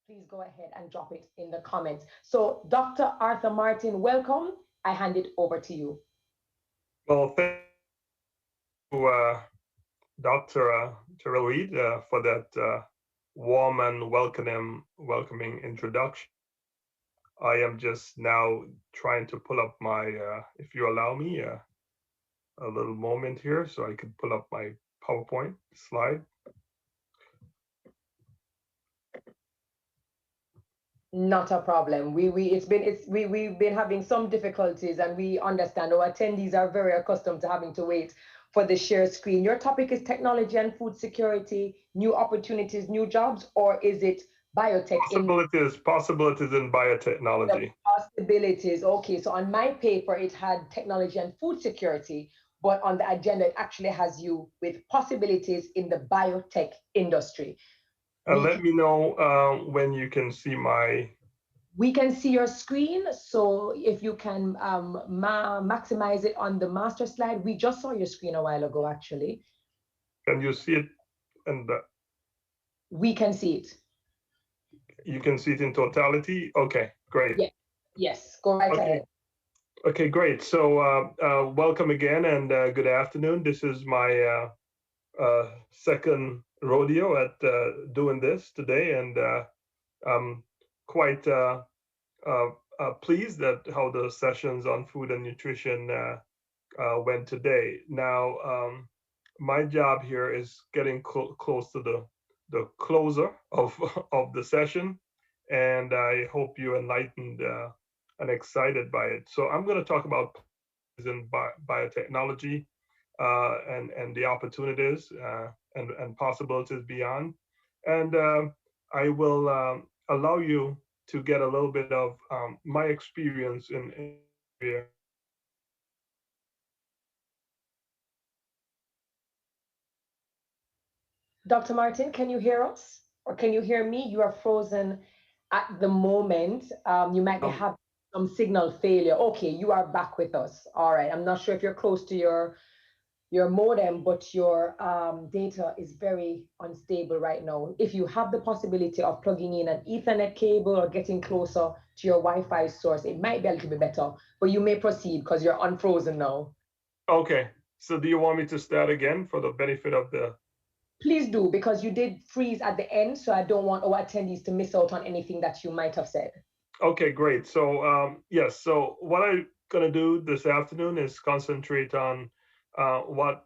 please go ahead and drop it in the comments. So, Dr. Arthur Martin, welcome. I hand it over to you. Well, thank you, Dr. Terrell Reed, for that warm and welcoming introduction. I am just now trying to pull up my, if you allow me, a little moment here so I can pull up my PowerPoint slide. Not a problem. We've been having some difficulties, and we understand our attendees are very accustomed to having to wait for the share screen. Your topic is technology and food security, new opportunities, new jobs, or is it biotech in Possibilities in the biotechnology. possibilities? Okay, so on my paper it had technology and food security, but on the agenda it actually has you with possibilities in the biotech industry. We Let me know when you can see my. we can see your screen, so if you can maximize it on the master slide. We just saw your screen a while ago, actually. Can you see it? And We can see it. you can see it in totality. Okay, great. Yeah. Yes, go right Okay. ahead. Okay, great. So, welcome again and good afternoon. This is my second rodeo at doing this today, and I'm quite uh, pleased at how the sessions on food and nutrition went today. Now, my job here is getting close to the closer of of the session, and I hope you're enlightened and excited by it. So I'm going to talk about in biotechnology and the opportunities and possibilities beyond. And I will allow you to get a little bit of my experience in area. Dr. Martin, can you hear us? Or can you hear me? You are frozen at the moment. You might be Um, having some signal failure. Okay, you are back with us. All right. I'm not sure if you're close to your modem, but your data is very unstable right now. If you have the possibility of plugging in an Ethernet cable or getting closer to your Wi-Fi source, it might be a little bit better. But you may proceed because you're unfrozen now. okay, so do you want me to start again for the benefit of the? Please do, because you did freeze at the end, so I don't want our attendees to miss out on anything that you might have said. Okay, great. So yes, so what I'm gonna do this afternoon is concentrate on what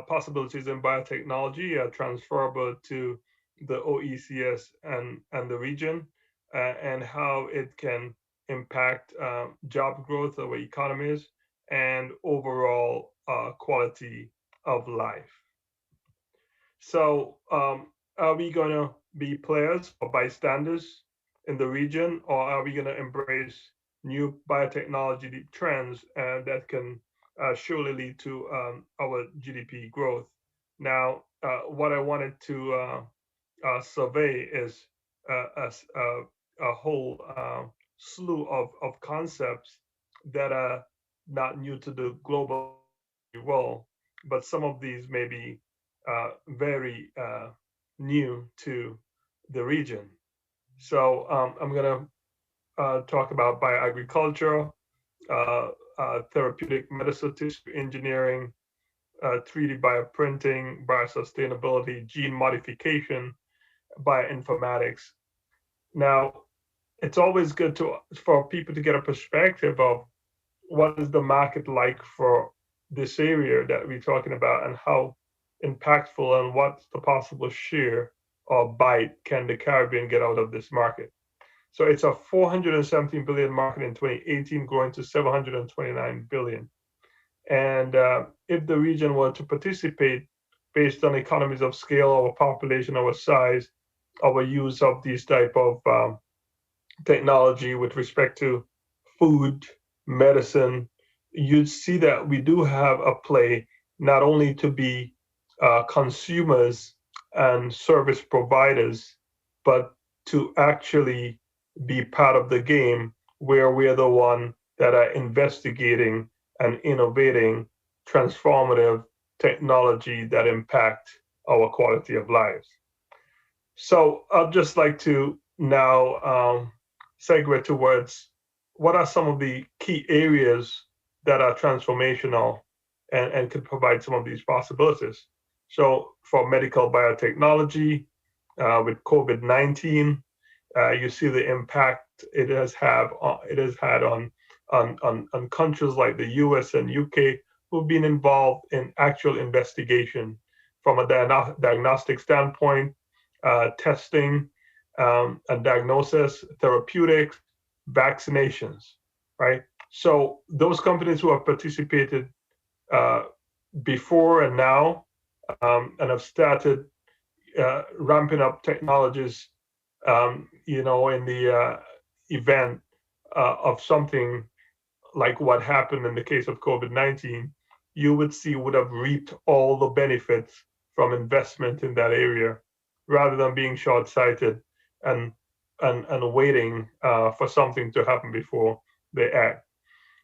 possibilities in biotechnology are transferable to the OECS and the region, and how it can impact job growth of economies and overall quality of life. So, are we going to be players or bystanders in the region, or are we going to embrace new biotechnology trends that can surely lead to our GDP growth? Now, what I wanted to survey is a whole slew of concepts that are not new to the global world, but some of these may be very new to the region. So I'm going to talk about bioagriculture, therapeutic medicine, tissue engineering, 3D bioprinting, biosustainability, gene modification, bioinformatics. Now, it's always good for people to get a perspective of what is the market like for this area that we're talking about, and how impactful and what's the possible share or bite can the Caribbean get out of this market. So it's a 417 billion market in 2018, growing to 729 billion. And if the region were to participate based on economies of scale, our population, our size, our use of these type of technology with respect to food, medicine, you'd see that we do have a play not only to be consumers and service providers, but to actually be part of the game where we're the one that are investigating and innovating transformative technology that impact our quality of lives. So I'd just like to now segue towards what are some of the key areas that are transformational and could provide some of these possibilities. So for medical biotechnology, with COVID-19, you see the impact it has had on countries like the US and UK who've been involved in actual investigation from a diagnostic standpoint, testing, and diagnosis, therapeutics, vaccinations, right? So those companies who have participated before and now, and have started ramping up technologies, in the event of something like what happened in the case of COVID-19, you would have reaped all the benefits from investment in that area, rather than being short-sighted and waiting for something to happen before they act.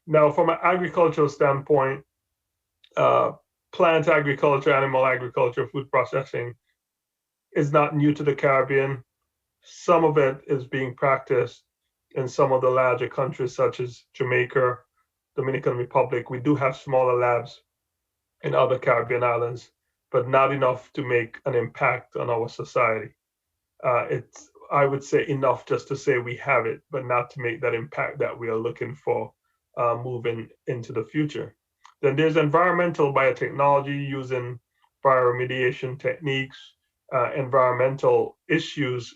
Now, from an agricultural standpoint, plant agriculture, animal agriculture, food processing is not new to the Caribbean. Some of it is being practiced in some of the larger countries, such as Jamaica, Dominican Republic. We do have smaller labs in other Caribbean islands, but not enough to make an impact on our society. It's, I would say, enough just to say we have it, but not to make that impact that we are looking for moving into the future. Then there's environmental biotechnology using bioremediation techniques, environmental issues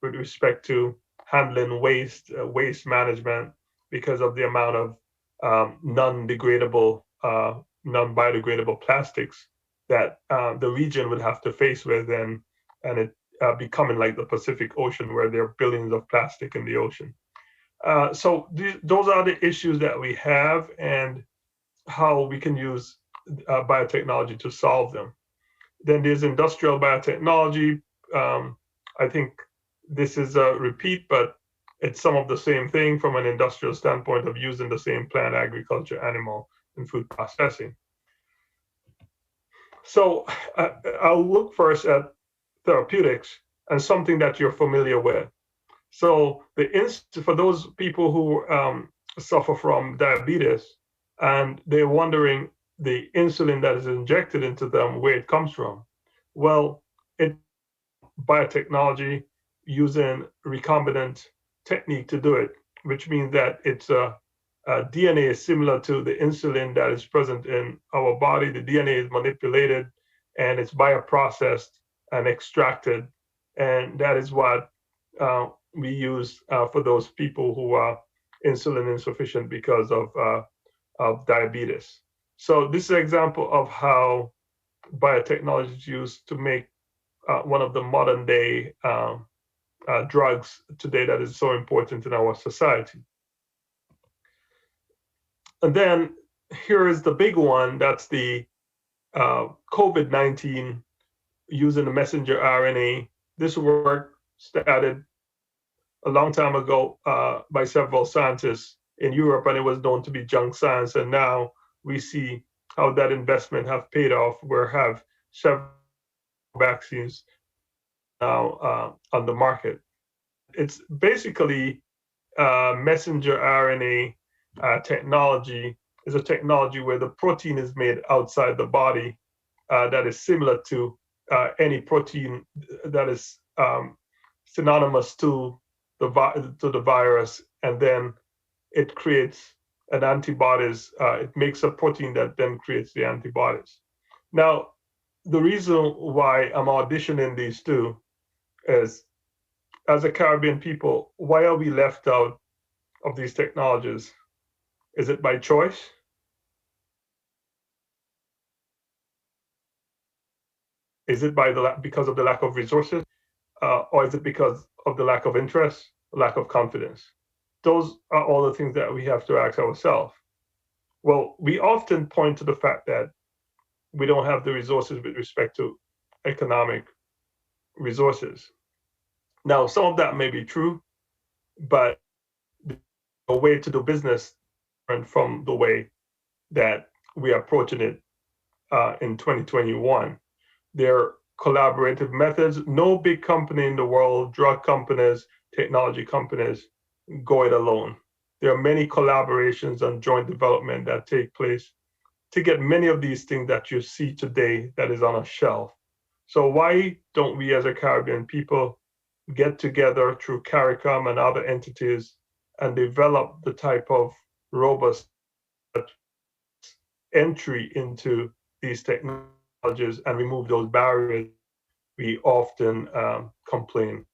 with respect to handling waste management because of the amount of non-degradable, non-biodegradable plastics that the region would have to face with, and it becoming like the Pacific Ocean, where there are billions of plastic in the ocean. So those are the issues that we have, and how we can use biotechnology to solve them. Then there's industrial biotechnology. I think this is a repeat, but it's some of the same thing from an industrial standpoint of using the same plant, agriculture, animal, and food processing. So I'll look first at therapeutics and something that you're familiar with. So for those people who suffer from diabetes, and they're wondering the insulin that is injected into them, where it comes from. Well, it's biotechnology using recombinant technique to do it, which means that it's DNA is similar to the insulin that is present in our body. The DNA is manipulated and it's bioprocessed and extracted. And that is what we use for those people who are insulin insufficient because of diabetes. So this is an example of how biotechnology is used to make one of the modern day drugs today that is so important in our society. And then here is the big one, that's the COVID-19 using the messenger RNA. This work started a long time ago by several scientists in Europe, and it was known to be junk science. And now we see how that investment have paid off. We have several vaccines now on the market. It's basically messenger RNA technology is a technology where the protein is made outside the body that is similar to any protein that is synonymous to the virus, and then it creates an antibodies. It makes a protein that then creates the antibodies. Now, the reason why I'm auditioning these two is, as a Caribbean people, why are we left out of these technologies? Is it by choice? Is it because of the lack of resources? Or is it because of the lack of interest, lack of confidence? Those are all the things that we have to ask ourselves. Well, we often point to the fact that we don't have the resources with respect to economic resources. Now, some of that may be true, but the way to do business and from the way that we are approaching it in 2021. There collaborative methods. No big company in the world, drug companies, technology companies, go it alone. There are many collaborations and joint development that take place to get many of these things that you see today that is on a shelf. So why don't we as a Caribbean people get together through CARICOM and other entities and develop the type of robust entry into these technologies and remove those barriers we often complain,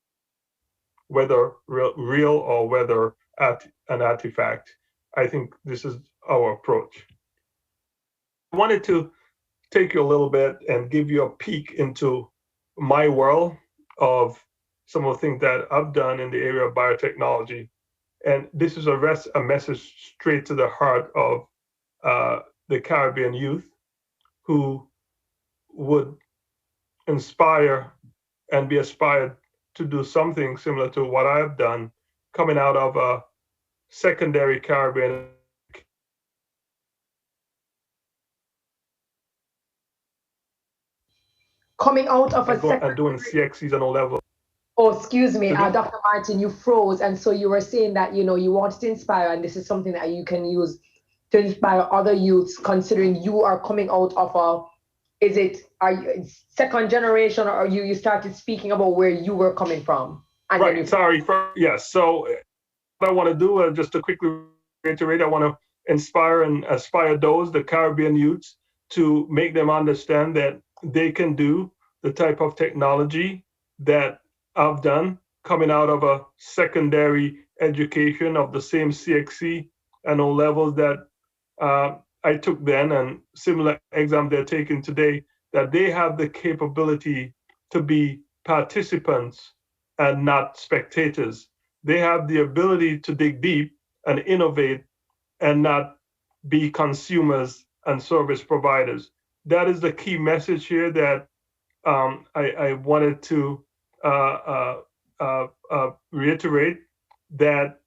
whether real or whether an artifact. I think this is our approach. I wanted to take you a little bit and give you a peek into my world of some of the things that I've done in the area of biotechnology. And this is a message straight to the heart of the Caribbean youth who would inspire and be aspired to do something similar to what I've done coming out of a secondary Caribbean Coming out of a and doing CXCs and O level. Oh, excuse me, Dr. Martin, you froze. And so you were saying that, you wanted to inspire, and this is something that you can use to inspire other youths, considering you are coming out of are you second generation, or you started speaking about where you were coming from? And right, sorry. Yes, so what I want to do, just to quickly reiterate, I want to inspire and aspire the Caribbean youths, to make them understand that they can do the type of technology that I've done coming out of a secondary education of the same CXC and O levels that I took then, and similar exam they're taking today, that they have the capability to be participants and not spectators. They have the ability to dig deep and innovate and not be consumers and service providers. That is the key message here that I wanted to reiterate, that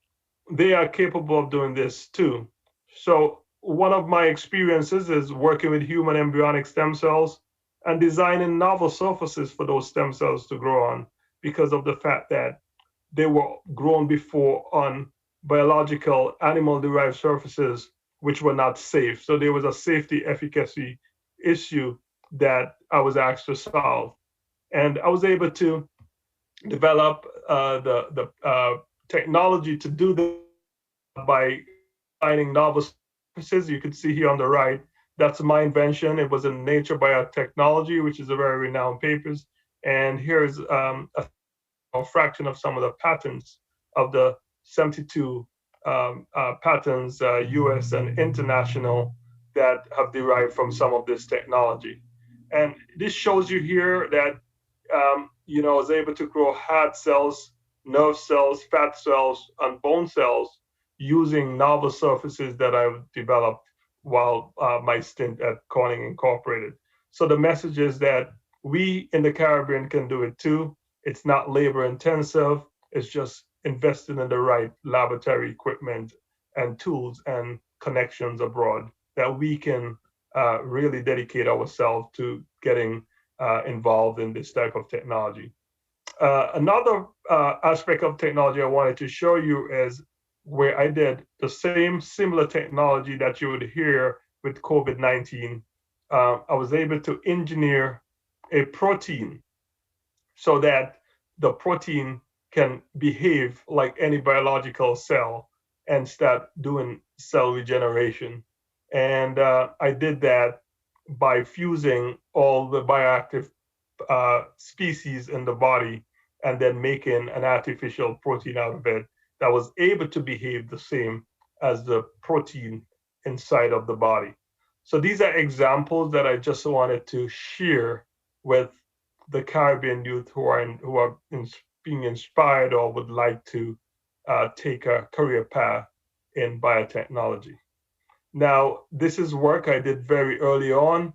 they are capable of doing this too. So one of my experiences is working with human embryonic stem cells and designing novel surfaces for those stem cells to grow on, because of the fact that they were grown before on biological animal-derived surfaces which were not safe. So there was a safety efficacy issue that I was asked to solve. And I was able to develop the technology to do that by designing novel surfaces. You can see here on the right, that's my invention. It was in Nature Biotechnology, which is a very renowned papers. And here's a fraction of some of the patents of the 72 patents, US and international, that have derived from some of this technology. And this shows you here that I was able to grow heart cells, nerve cells, fat cells, and bone cells using novel surfaces that I've developed while my stint at Corning Incorporated. So the message is that we in the Caribbean can do it too. It's not labor intensive. It's just investing in the right laboratory equipment and tools and connections abroad that we can really dedicate ourselves to getting involved in this type of technology. Another aspect of technology I wanted to show you is where I did the same similar technology that you would hear with COVID-19. I was able to engineer a protein so that the protein can behave like any biological cell and start doing cell regeneration. And I did that by fusing all the bioactive species in the body and then making an artificial protein out of it that was able to behave the same as the protein inside of the body. So these are examples that I just wanted to share with the Caribbean youth who are being inspired or would like to take a career path in biotechnology. Now, this is work I did very early on,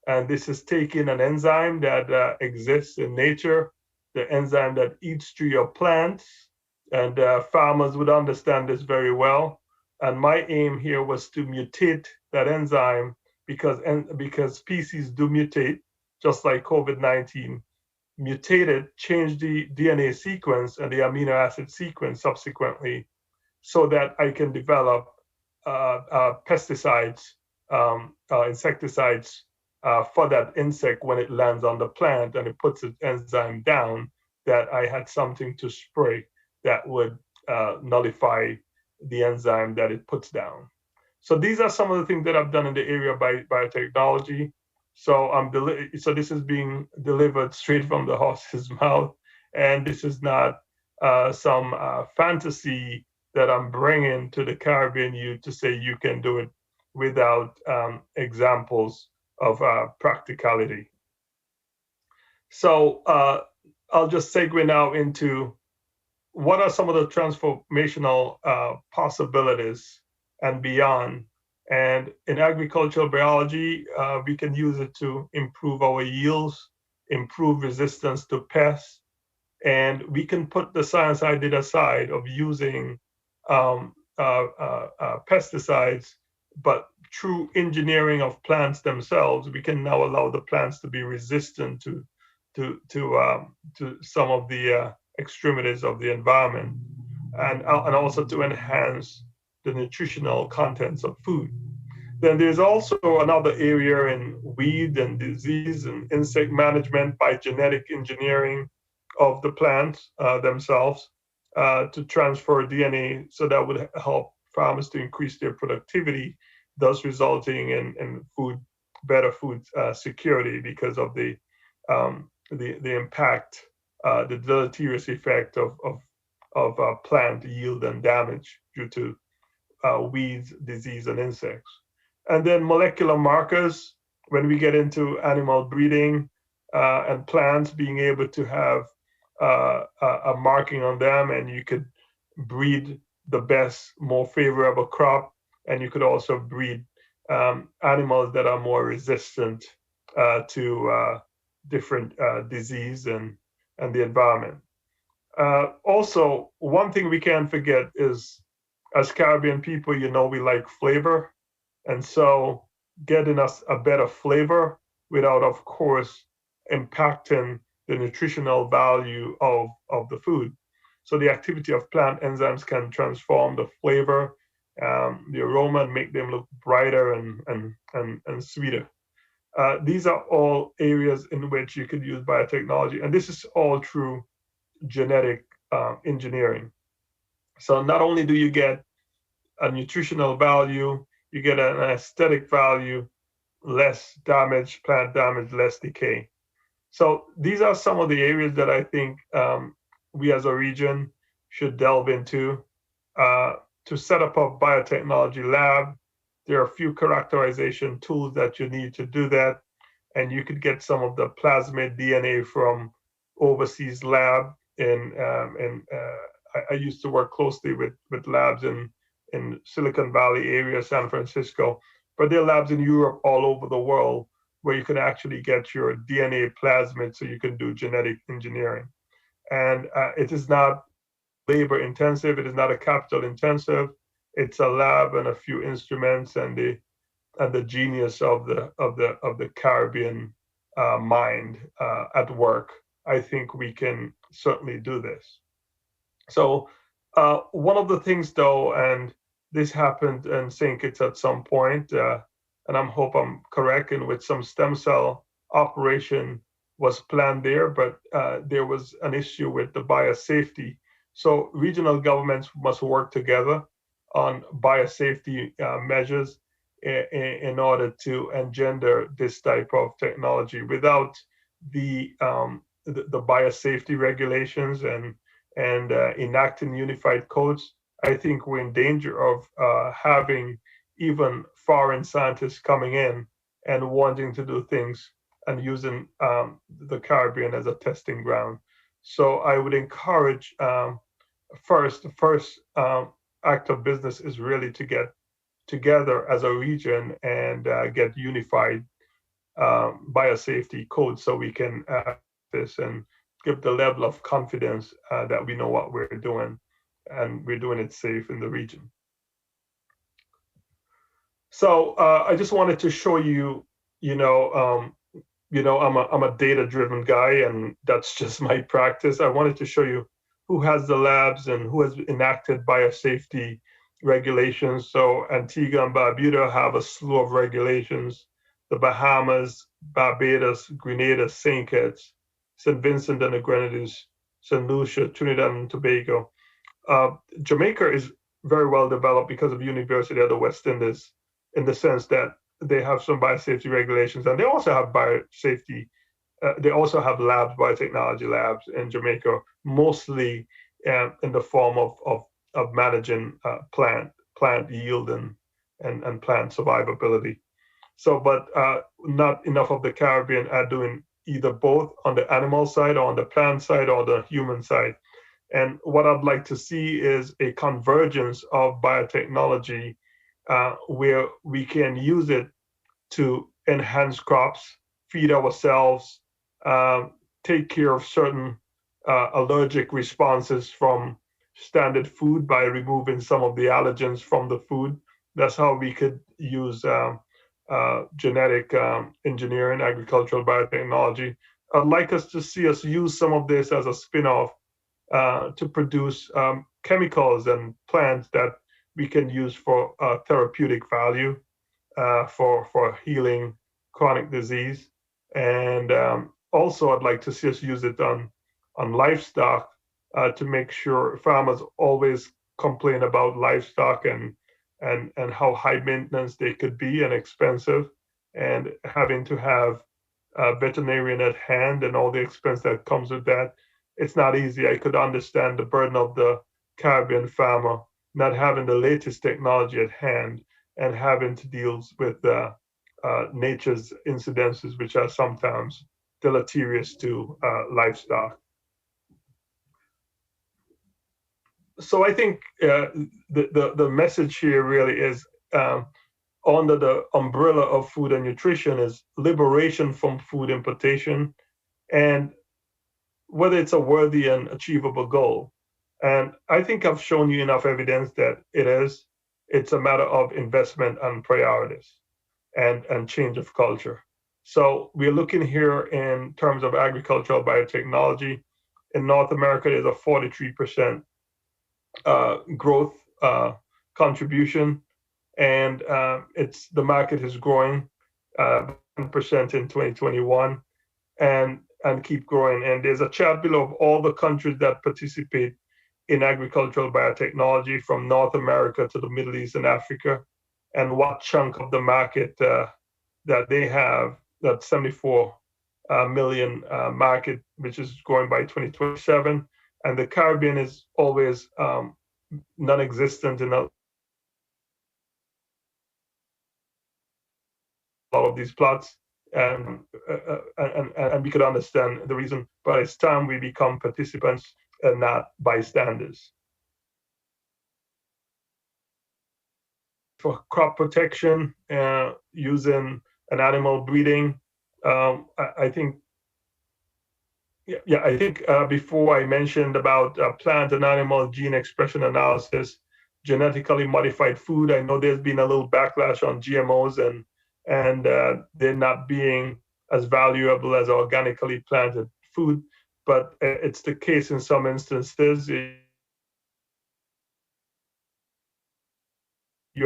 and this is taking an enzyme that exists in nature, the enzyme that eats through your plants, and farmers would understand this very well. And my aim here was to mutate that enzyme because species do mutate, just like COVID-19. mutated, changed the DNA sequence and the amino acid sequence subsequently, so that I can develop pesticides, insecticides for that insect when it lands on the plant and it puts its enzyme down, that I had something to spray that would nullify the enzyme that it puts down. So these are some of the things that I've done in the area of biotechnology. So so this is being delivered straight from the horse's mouth, and this is not some fantasy that I'm bringing to the Caribbean youth to say you can do it without examples of practicality. So I'll just segue now into what are some of the transformational possibilities and beyond. And in agricultural biology, we can use it to improve our yields, improve resistance to pests, and we can put the science I did aside of using pesticides, but through engineering of plants themselves, we can now allow the plants to be resistant to some of the extremities of the environment, and also to enhance the nutritional contents of food. Then there's also another area in weed and disease and insect management by genetic engineering of the plants themselves to transfer DNA, so that would help farmers to increase their productivity, thus resulting in better food security because of the impact, the deleterious effect of plant yield and damage due to weeds, disease, and insects. And then molecular markers, when we get into animal breeding and plants being able to have a marking on them, and you could breed the best, more favorable crop, and you could also breed animals that are more resistant to different disease and the environment. Also, one thing we can't forget is, as Caribbean people, we like flavor. And so getting us a better flavor without, of course, impacting the nutritional value of the food. So the activity of plant enzymes can transform the flavor, the aroma, and make them look brighter and sweeter. These are all areas in which you could use biotechnology, and this is all through genetic engineering. So not only do you get a nutritional value, you get an aesthetic value, less damage, plant damage, less decay. So these are some of the areas that I think we as a region should delve into. To set up a biotechnology lab, there are a few characterization tools that you need to do that. And you could get some of the plasmid DNA from overseas lab. I used to work closely with labs in Silicon Valley area, San Francisco, but there are labs in Europe all over the world where you can actually get your DNA plasmid so you can do genetic engineering. And it is not labor intensive, it is not a capital intensive. It's a lab and a few instruments and the genius of the Caribbean mind at work. I think we can certainly do this. So one of the things, though, and this happened in St. Kitts at some point, and I hope I'm correct, in which some stem cell operation was planned there, but there was an issue with the biosafety. So regional governments must work together on biosafety measures in order to engender this type of technology. Without the biosafety regulations and enacting unified codes, I think we're in danger of having even foreign scientists coming in and wanting to do things and using the Caribbean as a testing ground. So I would encourage the first act of business is really to get together as a region and get unified biosafety codes so we can this and give the level of confidence that we know what we're doing and we're doing it safe in the region. So I just wanted to show you, I'm a data-driven guy, and that's just my practice. I wanted to show you who has the labs and who has enacted biosafety regulations. So Antigua and Barbuda have a slew of regulations. The Bahamas, Barbados, Grenada, St. Kitts, St. Vincent and the Grenadines, St. Lucia, Trinidad and Tobago. Jamaica is very well developed because of University of the West Indies, in the sense that they have some biosafety regulations, and they also have biosafety. They also have labs, biotechnology labs in Jamaica, mostly in the form of managing plant yield and plant survivability. So, but not enough of the Caribbean are doing either both on the animal side or on the plant side or the human side. And what I'd like to see is a convergence of biotechnology where we can use it to enhance crops, feed ourselves, take care of certain allergic responses from standard food by removing some of the allergens from the food. That's how we could use genetic engineering, agricultural biotechnology. I'd like us to see us use some of this as a spin-off to produce chemicals and plants that we can use for therapeutic value, for healing chronic disease. And also, I'd like to see us use it on livestock to make sure farmers always complain about livestock and how high maintenance they could be and expensive, and having to have a veterinarian at hand and all the expense that comes with that. It's not easy. I could understand the burden of the Caribbean farmer not having the latest technology at hand and having to deal with nature's incidences, which are sometimes deleterious to livestock. So I think the message here really is under the umbrella of food and nutrition is liberation from food importation, and whether it's a worthy and achievable goal. And I think I've shown you enough evidence that it is. It's a matter of investment and priorities and change of culture. So we're looking here in terms of agricultural biotechnology. In North America, there's a 43% growth contribution, and the market is growing 1% in 2021 and keep growing. And there's a chart below of all the countries that participate in agricultural biotechnology from North America to the Middle East and Africa, and what chunk of the market that they have, that 74 million market, which is growing by 2027. And the Caribbean is always non-existent in a lot of these plots. And we could understand the reason, but it's time we become participants and not bystanders. For crop protection, using an animal breeding, I think, I think before I mentioned about plant and animal gene expression analysis, genetically modified food. I know there's been a little backlash on GMOs and they're not being as valuable as organically planted food, but it's the case in some instances. You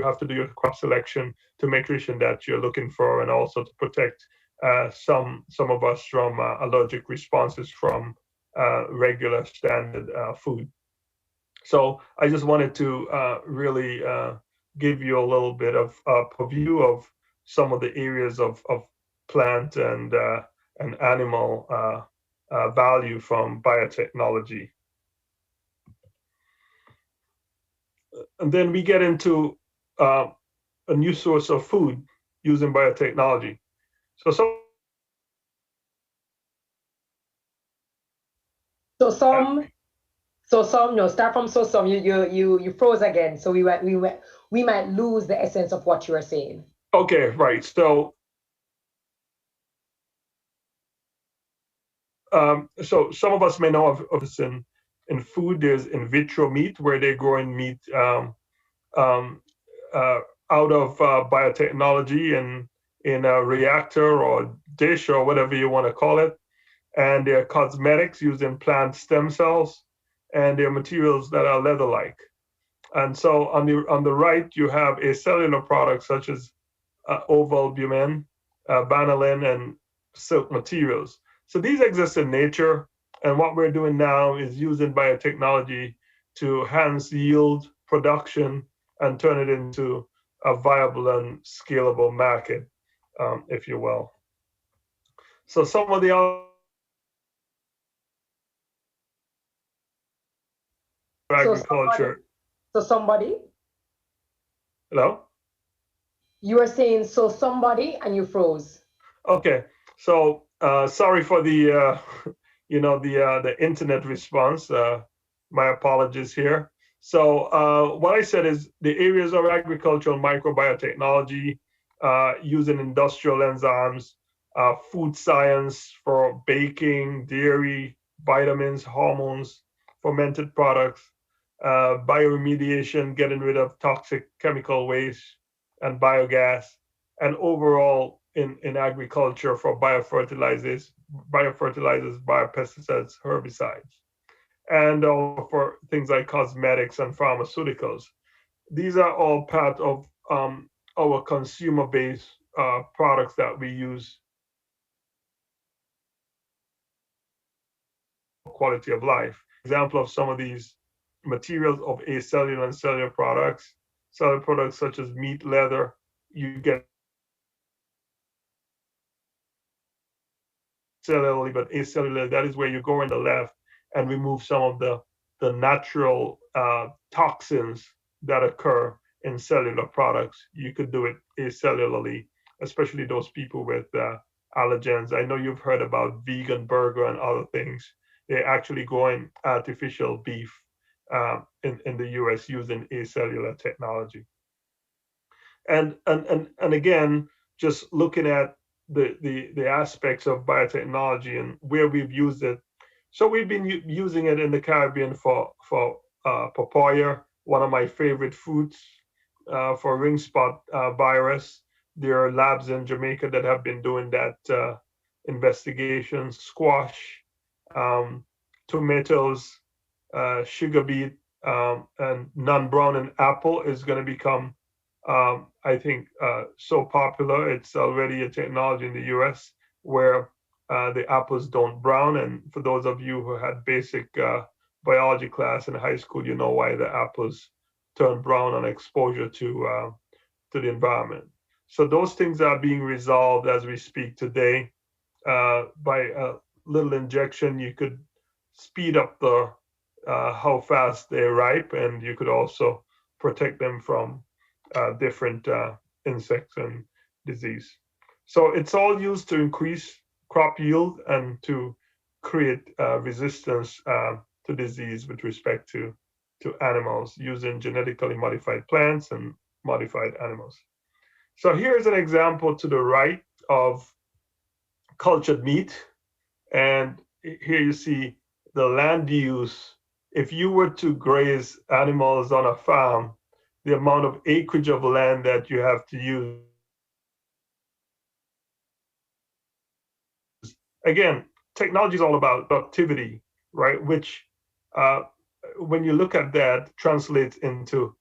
have to do your crop selection to make sure that you're looking for, and also to protect some of us from allergic responses from regular standard food. So I just wanted to really give you a little bit of a view of some of the areas of plant and animal value from biotechnology. And then we get into a new source of food using biotechnology. So start from some. You froze again, so we might lose the essence of what you were saying. Okay, right. So so some of us may know of this in food. There's in vitro meat, where they're growing meat out of biotechnology, in a reactor or dish or whatever you want to call it. And they're cosmetics using plant stem cells, and they're materials that are leather-like. And so on the right, you have acellular products such as ovalbumin, banolin, and silk materials. So these exist in nature, and what we're doing now is using biotechnology to enhance yield, production, and turn it into a viable and scalable market, if you will. So some of the other So agriculture. somebody, Hello? you were saying so somebody and you froze. Okay. So sorry for the the internet response. My apologies here. So what I said is the areas of agricultural microbiotechnology using industrial enzymes, food science for baking, dairy, vitamins, hormones, fermented products, bioremediation, getting rid of toxic chemical waste and biogas, and overall in agriculture for biopesticides, biopesticides, herbicides, and also for things like cosmetics and pharmaceuticals. These are all part of our consumer-based products that we use for quality of life. Example of some of these materials of acellular and cellular products such as meat, leather, you get cellularly, but acellular, that is where you go in the left and remove some of the natural toxins that occur in cellular products. You could do it acellularly, especially those people with allergens. I know you've heard about vegan burger and other things. They're actually growing artificial beef in the US using acellular technology. And again, just looking at the aspects of biotechnology and where we've used it. So we've been using it in the Caribbean for papaya, one of my favorite fruits, for ring spot virus. There are labs in Jamaica that have been doing that investigation. Squash, tomatoes, sugar beet, and non-brown and apple is going to become I think, so popular. It's already a technology in the US where the apples don't brown. And for those of you who had basic biology class in high school, you know why the apples turn brown on exposure to the environment. So those things are being resolved as we speak today. By a little injection, you could speed up the how fast they ripe, and you could also protect them from different insects and disease. So it's all used to increase crop yield and to create resistance to disease with respect to animals using genetically modified plants and modified animals. So here's an example to the right of cultured meat. And here you see the land use. If you were to graze animals on a farm, the amount of acreage of land that you have to use. Again, technology is all about productivity, right? Which, when you look at that, translates into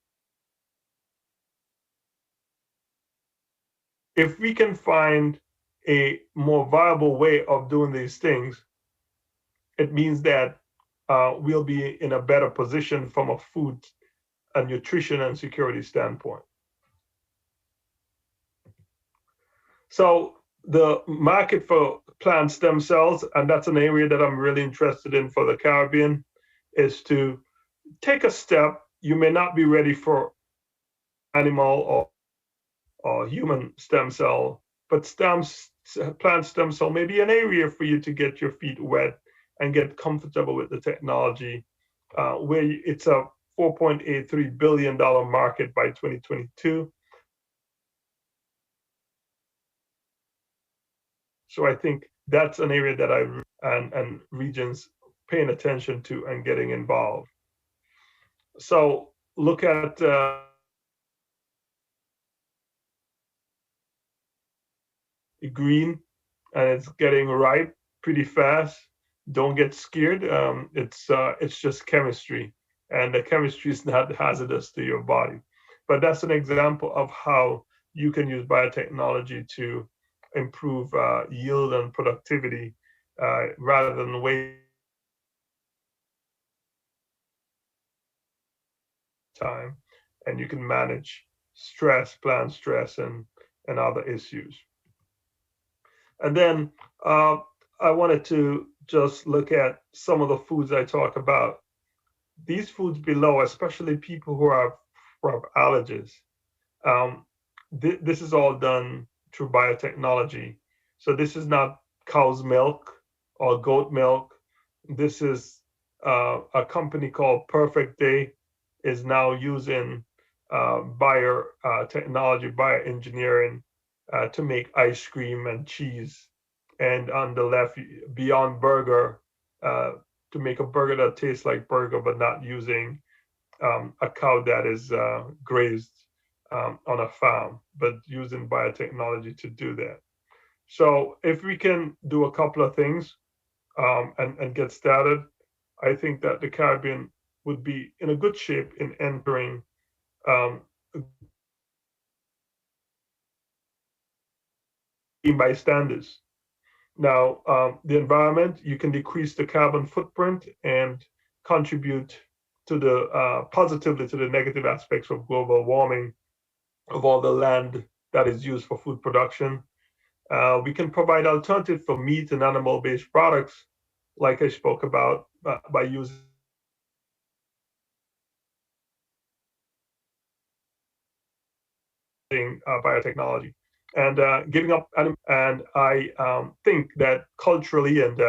if we can find a more viable way of doing these things, it means that we'll be in a better position from a food and nutrition and security standpoint. So the market for plant stem cells, and that's an area that I'm really interested in for the Caribbean, is to take a step. You may not be ready for animal or human stem cell, but plant stem cell may be an area for you to get your feet wet and get comfortable with the technology, where it's a $4.83 billion market by 2022. So I think that's an area that and regions paying attention to and getting involved. So look at green and it's getting ripe pretty fast, don't get scared. It's just chemistry, and the chemistry is not hazardous to your body. But that's an example of how you can use biotechnology to improve yield and productivity rather than waste time, and you can manage stress, plant stress, and other issues. And then I wanted to just look at some of the foods I talk about. These foods below, especially people who have allergies, um, this is all done through biotechnology. So this is not cow's milk or goat milk. This is a company called Perfect Day is now using biotechnology, bioengineering to make ice cream and cheese. And on the left, Beyond Burger uh, to make a burger that tastes like burger, but not using a cow that is grazed on a farm, but using biotechnology to do that. So if we can do a couple of things and get started, I think that the Caribbean would be in a good shape in entering um, by standards. Now, the environment, you can decrease the carbon footprint and contribute to the positively to the negative aspects of global warming of all the land that is used for food production. We can provide alternative for meat and animal-based products, like I spoke about, by using biotechnology and giving up. And I think that culturally and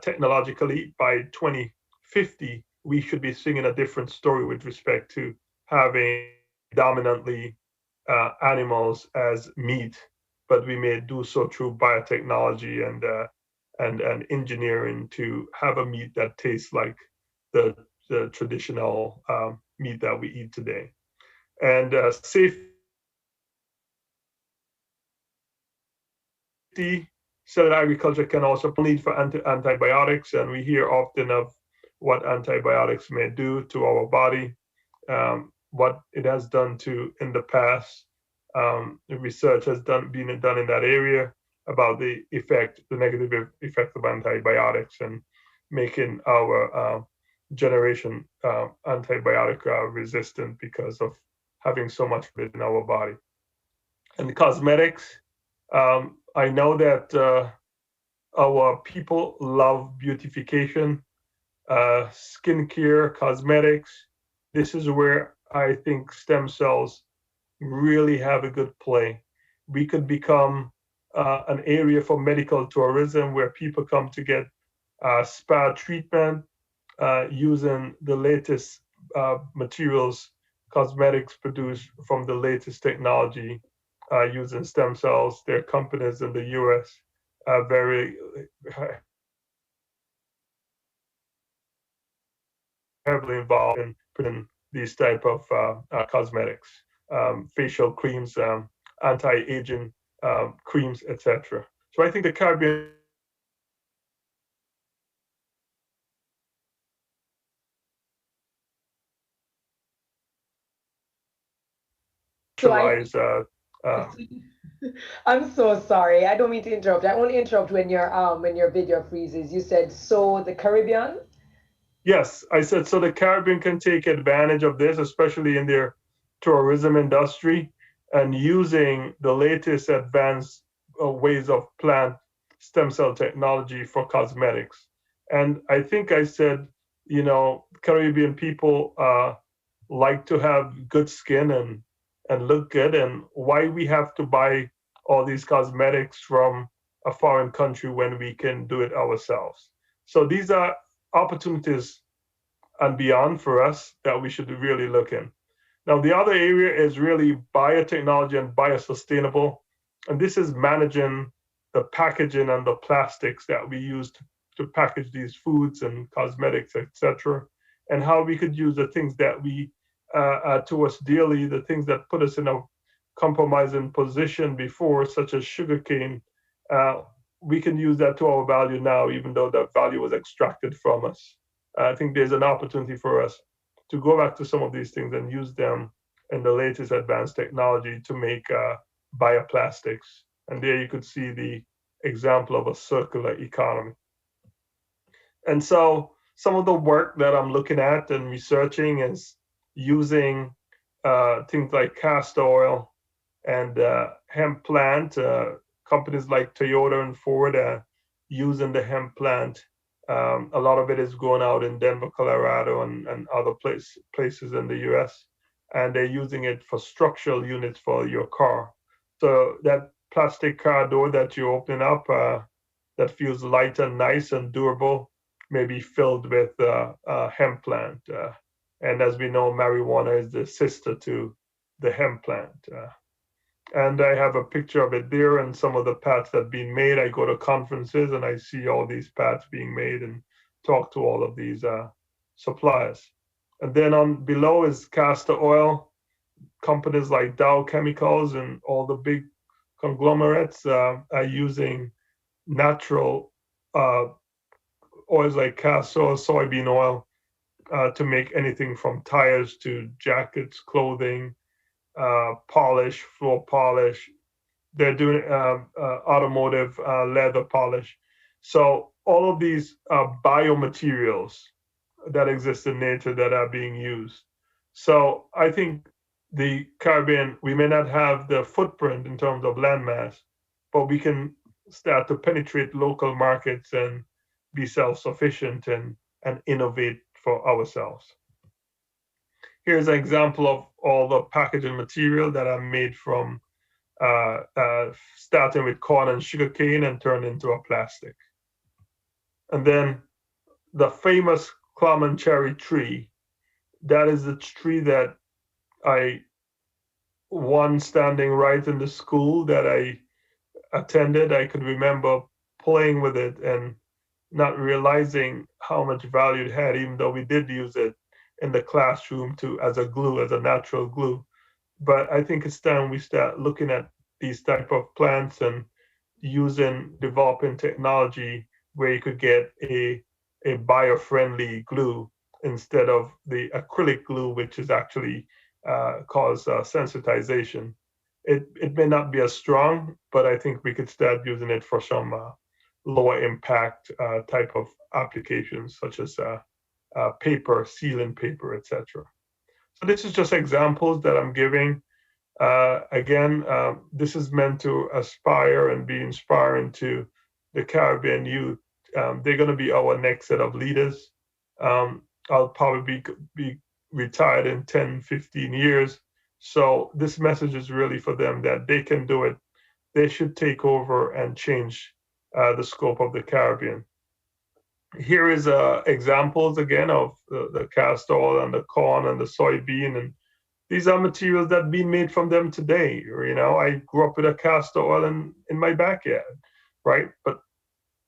technologically, by 2050, we should be singing a different story with respect to having dominantly animals as meat, but we may do so through biotechnology and engineering to have a meat that tastes like the traditional meat that we eat today. And safety, cellular agriculture can also need for antibiotics, and we hear often of what antibiotics may do to our body, what it has done to in the past. Research has been done in that area about the negative effect of antibiotics and making our generation antibiotic resistant because of having so much of it in our body. And cosmetics, I know that our people love beautification, skincare, cosmetics. This is where I think stem cells really have a good play. We could become an area for medical tourism where people come to get spa treatment using the latest materials, cosmetics produced from the latest technology using stem cells. There are companies in the US very heavily involved in putting these type of cosmetics, facial creams, anti-aging creams, etc. So I think the Caribbean So I, uh, I'm so sorry. I don't mean to interrupt. I only interrupt when your video freezes. You said so the Caribbean? yes, I said so the Caribbean can take advantage of this, especially in their tourism industry and using the latest advanced ways of plant stem cell technology for cosmetics. And I think I said, Caribbean people like to have good skin and look good, and why we have to buy all these cosmetics from a foreign country when we can do it ourselves. So these are opportunities and beyond for us that we should really look in. Now, the other area is really biotechnology and biosustainable. And this is managing the packaging and the plastics that we use to package these foods and cosmetics, etc., and how we could use the things that we to us dearly, the things that put us in a compromising position before, such as sugarcane, we can use that to our value now, even though that value was extracted from us. I think there's an opportunity for us to go back to some of these things and use them in the latest advanced technology to make bioplastics. And there you could see the example of a circular economy. And so some of the work that I'm looking at and researching is using things like castor oil and hemp plant. Companies like Toyota and Ford are using the hemp plant. A lot of it is going out in Denver, Colorado, and other places in the US. And they're using it for structural units for your car. So that plastic car door that you open up that feels light and nice and durable may be filled with hemp plant. And as we know, marijuana is the sister to the hemp plant. And I have a picture of it there and some of the pads that have been made. I go to conferences and I see all these pads being made and talk to all of these suppliers. And then on below is castor oil. Companies like Dow Chemicals and all the big conglomerates are using natural oils like castor oil, soybean oil to make anything from tires to jackets, clothing, polish, floor polish. They're doing automotive leather polish. So all of these biomaterials that exist in nature that are being used. So I think the Caribbean, we may not have the footprint in terms of landmass, but we can start to penetrate local markets and be self-sufficient and innovate for ourselves. Here's an example of all the packaging material that are made from starting with corn and sugarcane and turned into a plastic. And then the famous Clermont cherry tree, that is the tree that I one standing right in the school that I attended. I could remember playing with it and not realizing how much value it had, even though we did use it in the classroom as a glue, as a natural glue. But I think it's time we start looking at these type of plants and developing technology where you could get a bio-friendly glue instead of the acrylic glue, which is actually cause sensitization. It may not be as strong, but I think we could start using it for some lower impact type of applications, such as paper, sealing paper, etc. So this is just examples that I'm giving. Again, this is meant to aspire and be inspiring to the Caribbean youth. They're going to be our next set of leaders. I'll probably be retired in 10, 15 years. So this message is really for them that they can do it. They should take over and change the scope of the Caribbean. Here is examples again of the castor oil and the corn and the soybean, and these are materials that are being made from them today. You know, I grew up with a castor oil in my backyard, right? But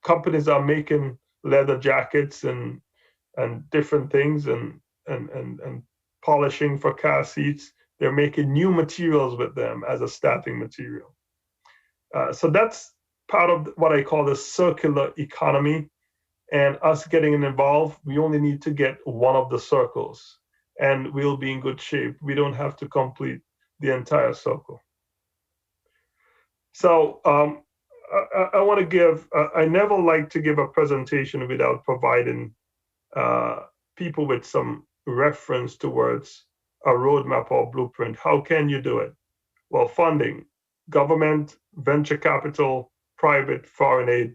companies are making leather jackets and different things and polishing for car seats. They're making new materials with them as a starting material. So that's part of what I call the circular economy. And us getting involved, we only need to get one of the circles and we'll be in good shape. We don't have to complete the entire circle. So I want to give, I never like to give a presentation without providing people with some reference towards a roadmap or blueprint. How can you do it? Well, funding, government, venture capital, private, foreign aid.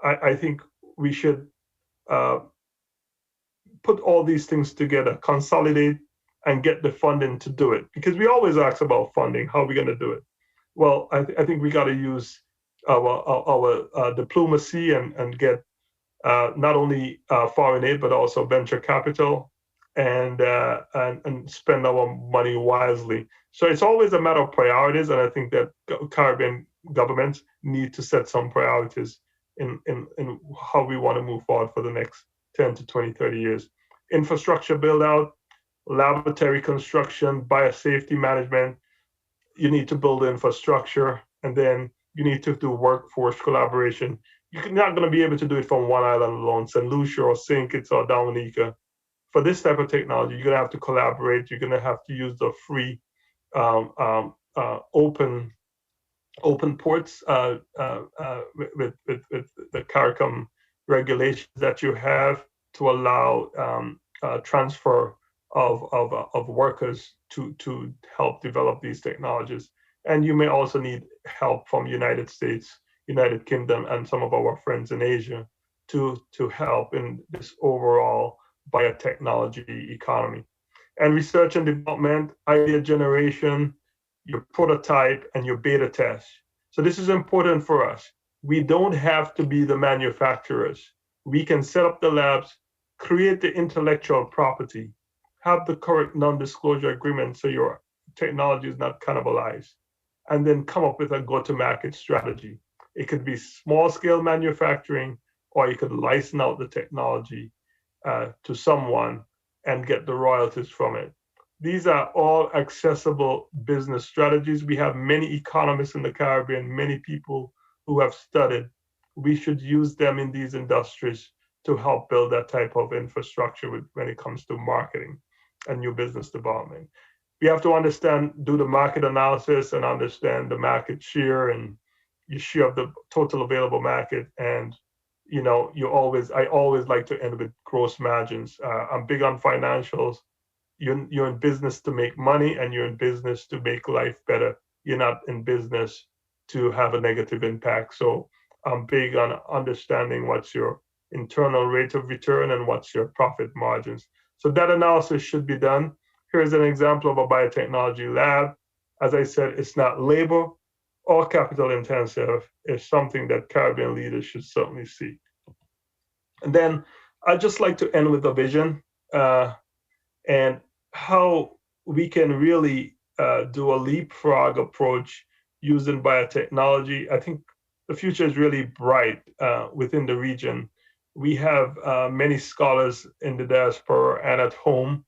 I think we should put all these things together, consolidate, and get the funding to do it. Because we always ask about funding, how are we going to do it? Well, I think we got to use our diplomacy and get not only foreign aid, but also venture capital and spend our money wisely. So it's always a matter of priorities. And I think that Caribbean governments need to set some priorities in how we want to move forward for the next 10 to 20, 30 years. Infrastructure build out, laboratory construction, biosafety management. You need to build infrastructure and then You need to do workforce collaboration. You're not going to be able to do it from one island alone, St. Lucia or St. Kitts or Dominica. For this type of technology, you're going to have to collaborate. You're going to have to use the free, open ports with the CARICOM regulations that you have to allow transfer of workers to help develop these technologies. And you may also need help from United States, United Kingdom, and some of our friends in Asia to help in this overall biotechnology economy. And research and development, idea generation, your prototype, and your beta test. So this is important for us. We don't have to be the manufacturers. We can set up the labs, create the intellectual property, have the correct non-disclosure agreement so your technology is not cannibalized, and then come up with a go-to-market strategy. It could be small-scale manufacturing, or you could license out the technology to someone and get the royalties from it. These are all accessible business strategies. We have many economists in the Caribbean, many people who have studied. We should use them in these industries to help build that type of infrastructure when it comes to marketing and new business development. We have to understand, do the market analysis and understand the market share and your share of the total available market. And I always like to end with gross margins. I'm big on financials. You're in business to make money, and you're in business to make life better. You're not in business to have a negative impact. So I'm big on understanding what's your internal rate of return and what's your profit margins. So that analysis should be done. Here's an example of a biotechnology lab. As I said, it's not labor or capital intensive. It's something that Caribbean leaders should certainly see. And then I'd just like to end with a vision and how we can really do a leapfrog approach using biotechnology. I think the future is really bright within the region. We have many scholars in the diaspora and at home.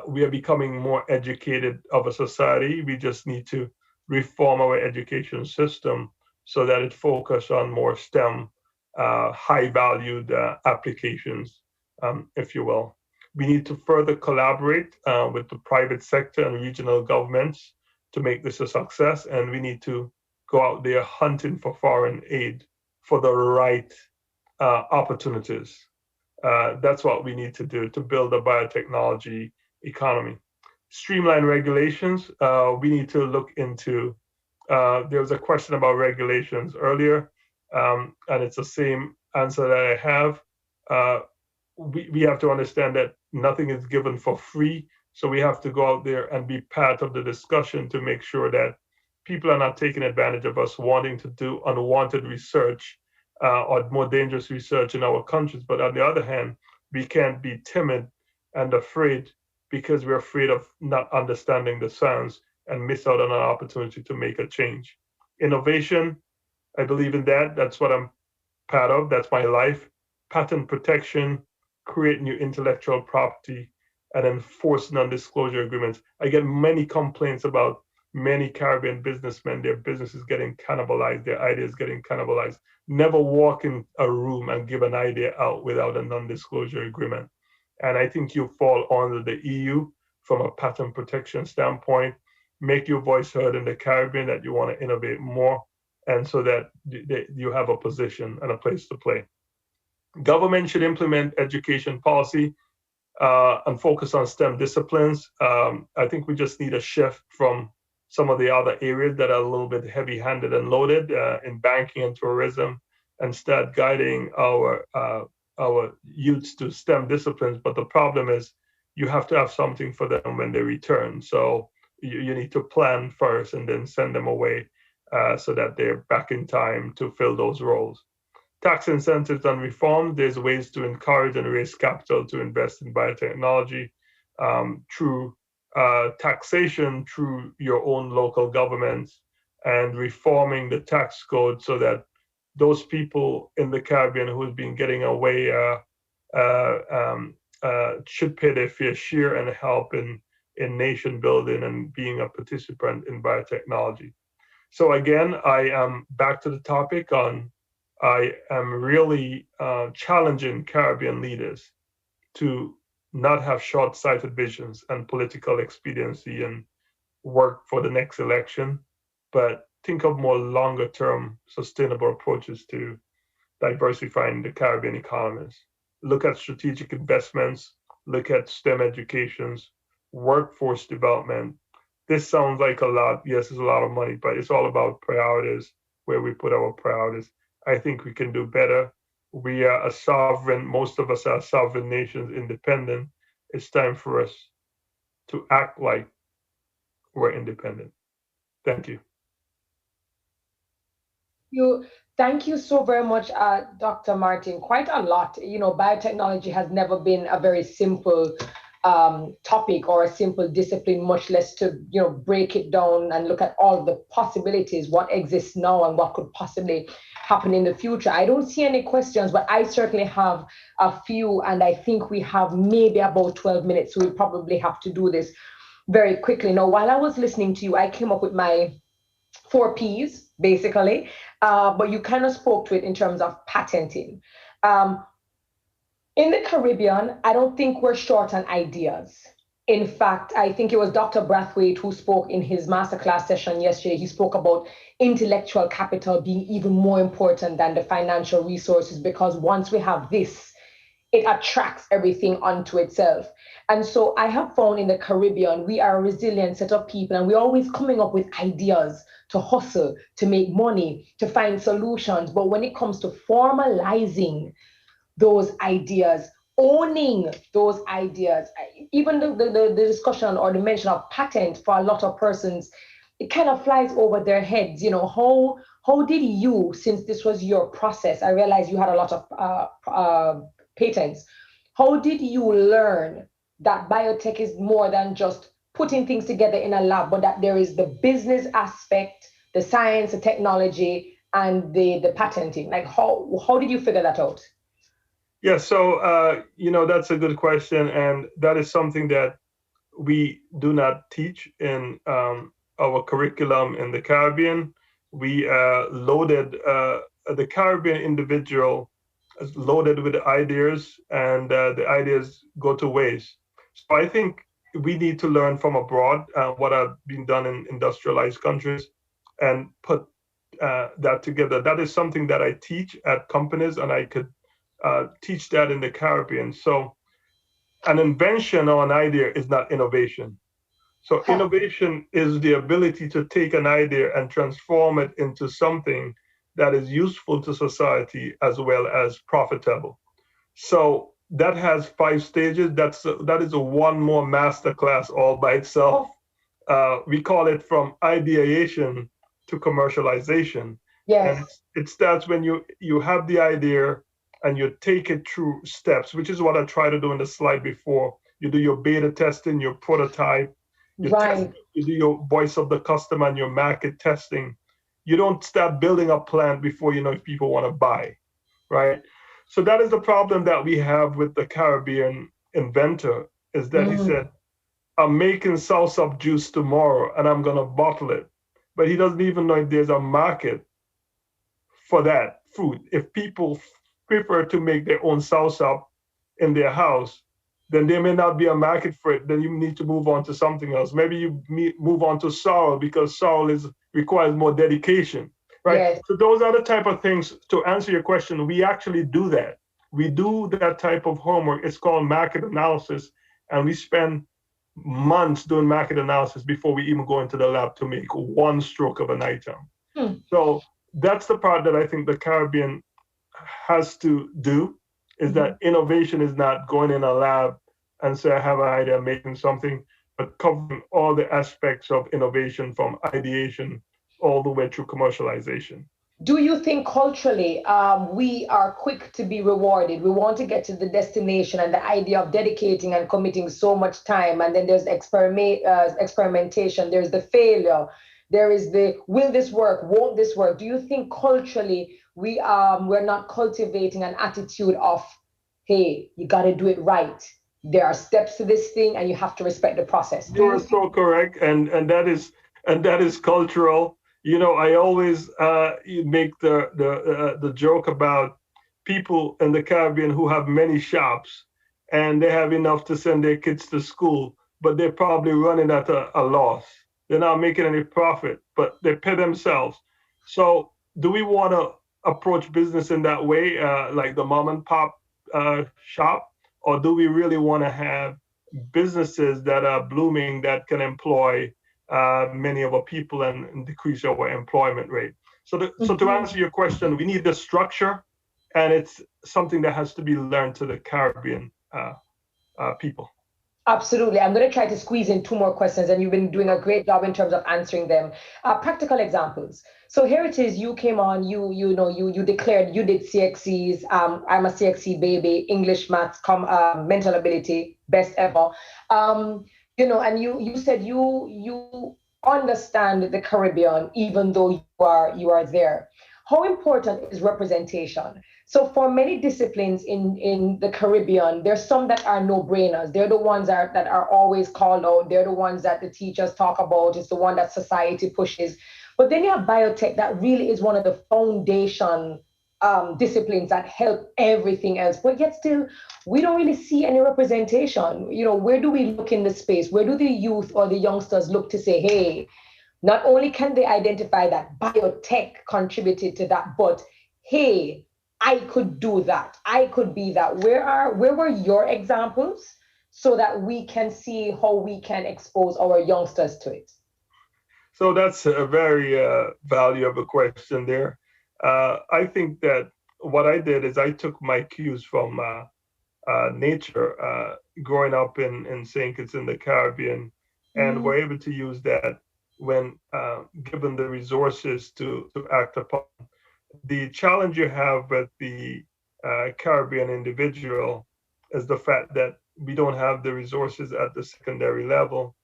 We are becoming more educated of a society. We just need to reform our education system so that it focuses on more STEM, high-valued applications, if you will. We need to further collaborate with the private sector and regional governments to make this a success. And we need to go out there hunting for foreign aid for the right opportunities. That's what we need to do to build a biotechnology economy. Streamline regulations. We need to look into, there was a question about regulations earlier, and it's the same answer that I have. We have to understand that nothing is given for free. So we have to go out there and be part of the discussion to make sure that people are not taking advantage of us wanting to do unwanted research or more dangerous research in our countries. But on the other hand, we can't be timid and afraid because we're afraid of not understanding the science and miss out on an opportunity to make a change. Innovation, I believe in that. That's what I'm part of. That's my life. Patent protection, create new intellectual property, and enforce non-disclosure agreements. I get many complaints about many Caribbean businessmen, their business is getting cannibalized, their ideas getting cannibalized. Never walk in a room and give an idea out without a non-disclosure agreement. And I think you fall under the EU from a patent protection standpoint. Make your voice heard in the Caribbean that you want to innovate more, and so that you have a position and a place to play. Government should implement education policy and focus on STEM disciplines. I think we just need a shift from some of the other areas that are a little bit heavy-handed and loaded in banking and tourism, and start guiding our youths to STEM disciplines. But the problem is you have to have something for them when they return. So you need to plan first and then send them away so that they're back in time to fill those roles. Tax incentives and reform, there's ways to encourage and raise capital to invest in biotechnology through taxation, through your own local governments, and reforming the tax code so that those people in the Caribbean who have been getting away should pay their fair share and help in nation building and being a participant in biotechnology. So again, I am back to the topic on I am really challenging Caribbean leaders to not have short-sighted visions and political expediency and work for the next election, but think of more longer-term sustainable approaches to diversifying the Caribbean economies. Look at strategic investments, look at STEM educations, workforce development. This sounds like a lot. Yes, it's a lot of money, but it's all about priorities, where we put our priorities. I think we can do better. We are a sovereign, most of us are sovereign nations, independent. It's time for us to act like we're independent. Thank you. You Thank you so very much, Dr. Martin. Quite a lot. Biotechnology has never been a very simple topic or a simple discipline, much less to break it down and look at all of the possibilities, what exists now and what could possibly happen in the future. I don't see any questions, but I certainly have a few, and I think we have maybe about 12 minutes, so we probably have to do this very quickly. Now, while I was listening to you, I came up with my 4 Ps, basically, but you kind of spoke to it in terms of patenting. In the Caribbean, I don't think we're short on ideas. In fact, I think it was Dr. Brathwaite who spoke in his masterclass session yesterday. He spoke about intellectual capital being even more important than the financial resources, because once we have this, it attracts everything onto itself. And so I have found in the Caribbean, we are a resilient set of people, and we're always coming up with ideas to hustle, to make money, to find solutions. But when it comes to formalizing those ideas, owning those ideas, even the discussion or the mention of patent for a lot of persons, it kind of flies over their heads. How did you, since this was your process, I realized you had a lot of patents, how did you learn that biotech is more than just putting things together in a lab, but that there is the business aspect, the science, the technology, and the patenting? Like, how did you figure that out? Yeah, so that's a good question, and that is something that we do not teach in our curriculum in the Caribbean. We loaded the Caribbean individual is loaded with ideas, and the ideas go to waste. So I think we need to learn from abroad what have been done in industrialized countries and put that together. That is something that I teach at companies, and I could teach that in the Caribbean. So an invention or an idea is not innovation. So innovation is the ability to take an idea and transform it into something that is useful to society as well as profitable. So that has 5 stages. That is a one more masterclass all by itself. We call it from ideation to commercialization. Yes. And it starts when you have the idea and you take it through steps, which is what I tried to do in the slide before. You do your beta testing, your prototype, you do your voice of the customer and your market testing. You don't start building a plant before you know if people want to buy, right? So that is the problem that we have with the Caribbean inventor, is that he said, I'm making salsa juice tomorrow and I'm going to bottle it. But he doesn't even know if there's a market for that fruit. If people prefer to make their own salsa in their house, then there may not be a market for it. Then you need to move on to something else. Maybe you move on to sorrel, because sorrel requires more dedication, right? Yes. So those are the type of things. To answer your question, we actually do that. We do that type of homework. It's called market analysis, and we spend months doing market analysis before we even go into the lab to make one stroke of an item. So that's the part that I think the Caribbean has to do, is that innovation is not going in a lab and say, I have an idea, making something, but covering all the aspects of innovation from ideation all the way through commercialization. Do you think culturally we are quick to be rewarded? We want to get to the destination, and the idea of dedicating and committing so much time, and then there's experimentation, there's the failure, there is the will this work, won't this work? Do you think culturally we're not cultivating an attitude of, hey, you got to do it right. There are steps to this thing, and you have to respect the process. You are so correct, and that is cultural. I always make the joke about people in the Caribbean who have many shops and they have enough to send their kids to school, but they're probably running at a loss. They're not making any profit, but they pay themselves. So, do we want to approach business in that way, like the mom and pop shop, or do we really want to have businesses that are blooming that can employ many of our people and decrease our employment rate? So to answer your question, we need the structure, and it's something that has to be learned to the Caribbean people. Absolutely. I'm going to try to squeeze in two more questions, and you've been doing a great job in terms of answering them. Practical examples. So here it is. You came on. You declared you did CXCs. I'm a CXC baby. English, maths, mental ability, best ever. And you said you understand the Caribbean even though you are there. How important is representation? So for many disciplines in the Caribbean, there's some that are no-brainers. They're the ones that are always called out. They're the ones that the teachers talk about. It's the one that society pushes. But then you have biotech that really is one of the foundation disciplines that help everything else. But yet still, we don't really see any representation. Where do we look in the space? Where do the youth or the youngsters look to say, hey, not only can they identify that biotech contributed to that, but hey, I could do that. I could be that. Where were your examples so that we can see how we can expose our youngsters to it? So that's a very valuable question there. I think that what I did is I took my cues from nature, growing up in St. Kitts in the Caribbean, and were able to use that when given the resources to act upon. The challenge you have with the Caribbean individual is the fact that we don't have the resources at the secondary level,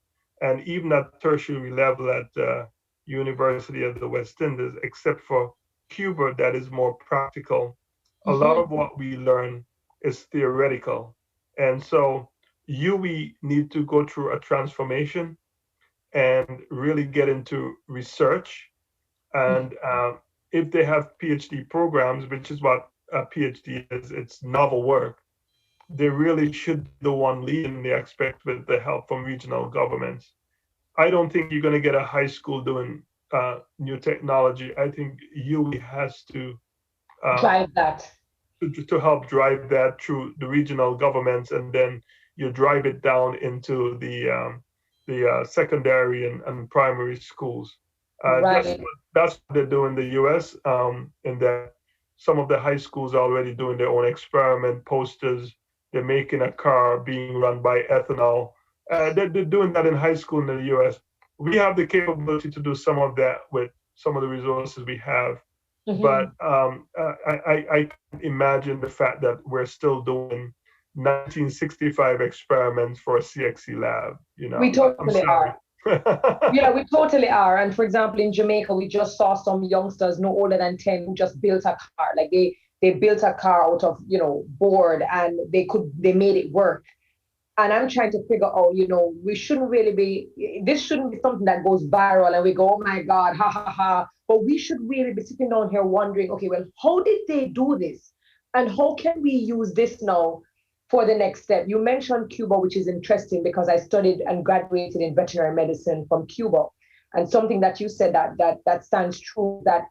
and even at tertiary level at the University of the West Indies, except for Cuba, that is more practical. A lot of what we learn is theoretical, and so we need to go through a transformation and really get into research. And if they have PhD programs, which is what a PhD is, it's novel work, they really should be the one leading the aspect with the help from regional governments. I don't think you're going to get a high school doing new technology. I think UE has to drive that. To help drive that through the regional governments, and then you drive it down into the secondary and primary schools. Right. That's what they do in the U.S. In that some of the high schools are already doing their own experiment posters. They're making a car being run by ethanol. They're doing that in high school in the U.S. We have the capability to do some of that with some of the resources we have. But I can't imagine the fact that we're still doing 1965 experiments for a CXC lab. We totally are. Yeah, we totally are. And for example, in Jamaica, we just saw some youngsters no older than 10 who just built a car. Like they built a car out of, board, and they made it work. And I'm trying to figure out, this shouldn't be something that goes viral and we go, oh my God, ha ha ha. But we should really be sitting down here wondering, okay, well, how did they do this? And how can we use this now for the next step? You mentioned Cuba, which is interesting because I studied and graduated in veterinary medicine from Cuba. And something that you said that stands true, that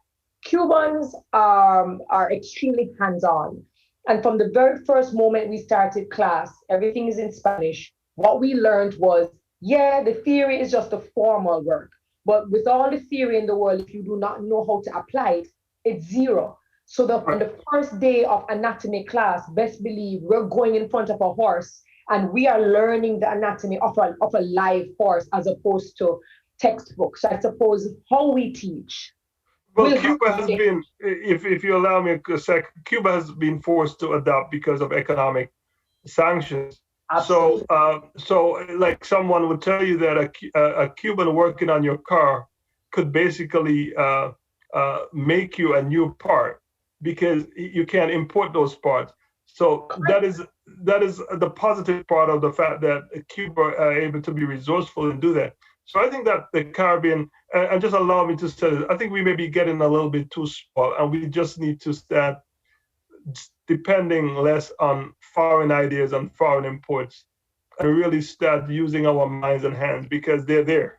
Cubans are extremely hands-on. And from the very first moment we started class, everything is in Spanish. What we learned was, the theory is just a formal work. But with all the theory in the world, if you do not know how to apply it, it's zero. So on the first day of anatomy class, best believe we're going in front of a horse and we are learning the anatomy of a live horse as opposed to textbooks. So I suppose how we teach. Well, Cuba has been, if you allow me a sec, Cuba has been forced to adapt because of economic sanctions. Absolutely. So like someone would tell you that a Cuban working on your car could basically make you a new part because you can't import those parts. So that is the positive part of the fact that Cuba are able to be resourceful and do that. So I think that the Caribbean, and just allow me to say this, I think we may be getting a little bit too small, and we just need to start depending less on foreign ideas and foreign imports, and really start using our minds and hands because they're there.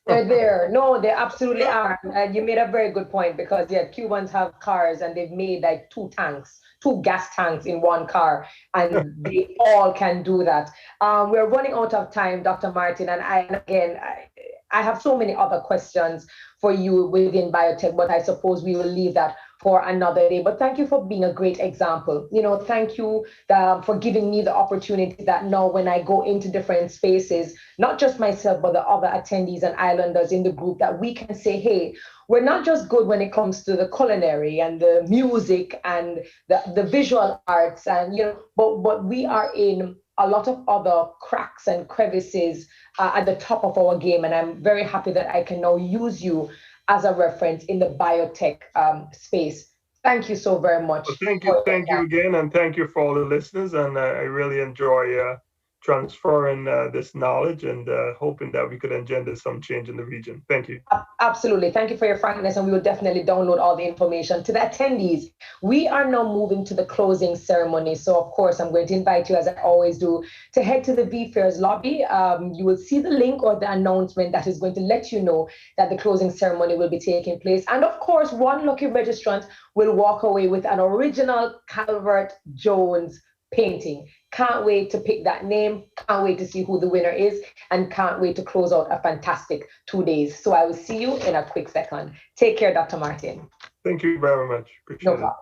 They're there. No, they absolutely are. And you made a very good point because yeah, Cubans have cars and they've made like two tanks, two gas tanks in one car, and they all can do that. We're running out of time, Dr. Martin, and again, I have so many other questions for you within biotech, but I suppose we will leave that for another day. But thank you for being a great example. Thank you for giving me the opportunity that now when I go into different spaces, not just myself, but the other attendees and islanders in the group, that we can say, hey, we're not just good when it comes to the culinary and the music and the visual arts, and but we are in a lot of other cracks and crevices at the top of our game. And I'm very happy that I can now use you as a reference in the biotech space. Thank you so very much. Well, thank you again, and thank you for all the listeners. And I really enjoy transferring this knowledge and hoping that we could engender some change in the region. Thank you. Absolutely. Thank you for your frankness, and we will definitely download all the information. To the attendees, we are now moving to the closing ceremony. So, of course, I'm going to invite you, as I always do, to head to the VFairs lobby. You will see the link or the announcement that is going to let you know that the closing ceremony will be taking place. And, of course, one lucky registrant will walk away with an original Calvert Jones painting. Can't wait to pick that name. Can't wait to see who the winner is, and can't wait to close out a fantastic 2 days. So I will see you in a quick second. Take care, Dr. Martin. Thank you very much. Appreciate No it. problem.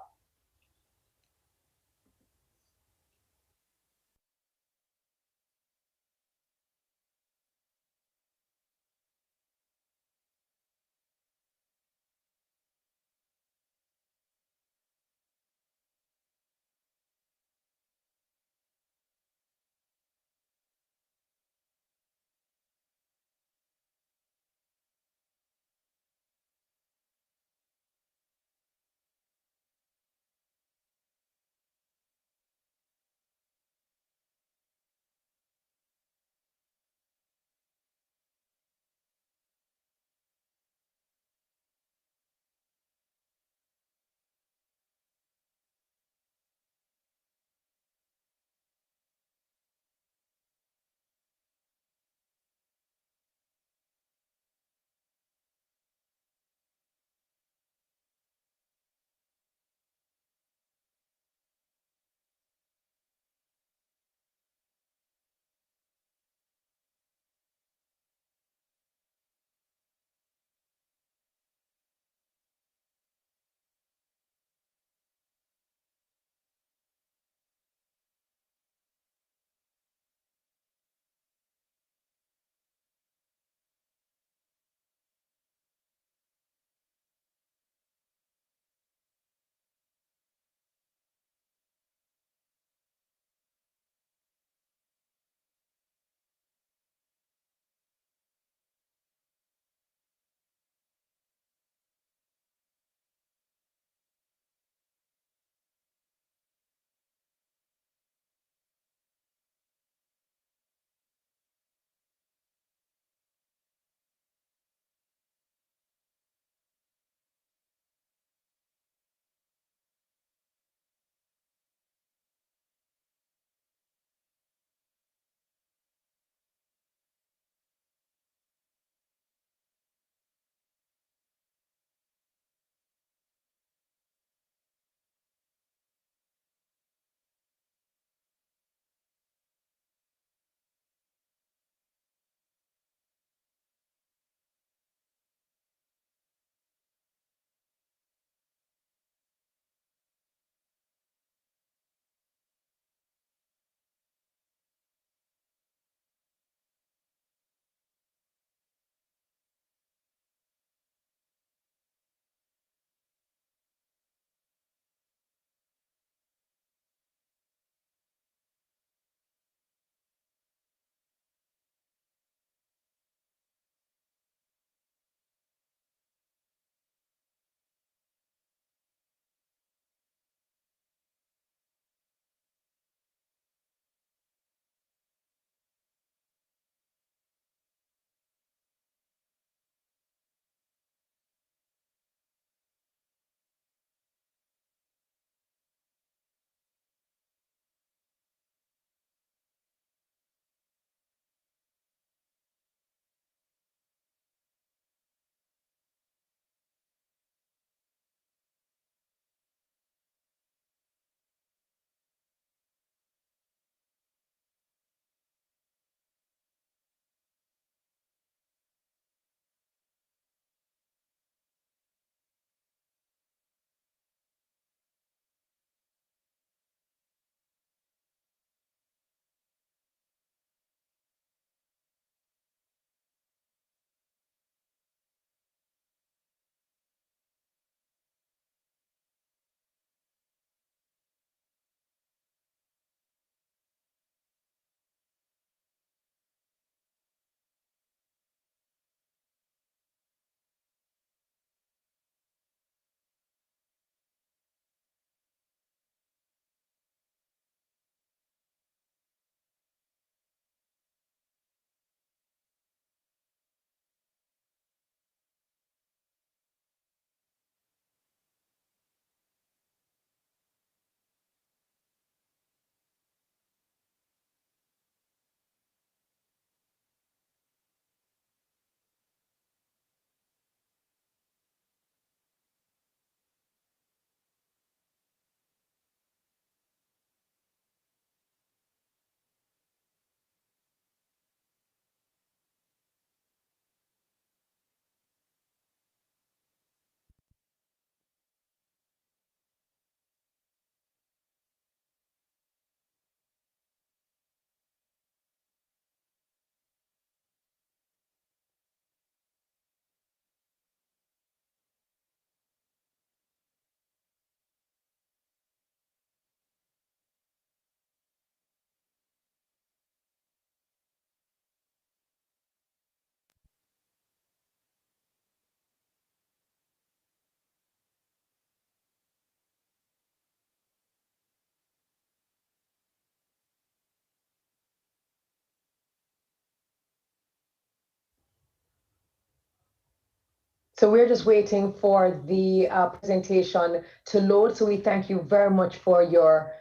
So we're just waiting for the presentation to load. So we thank you very much for your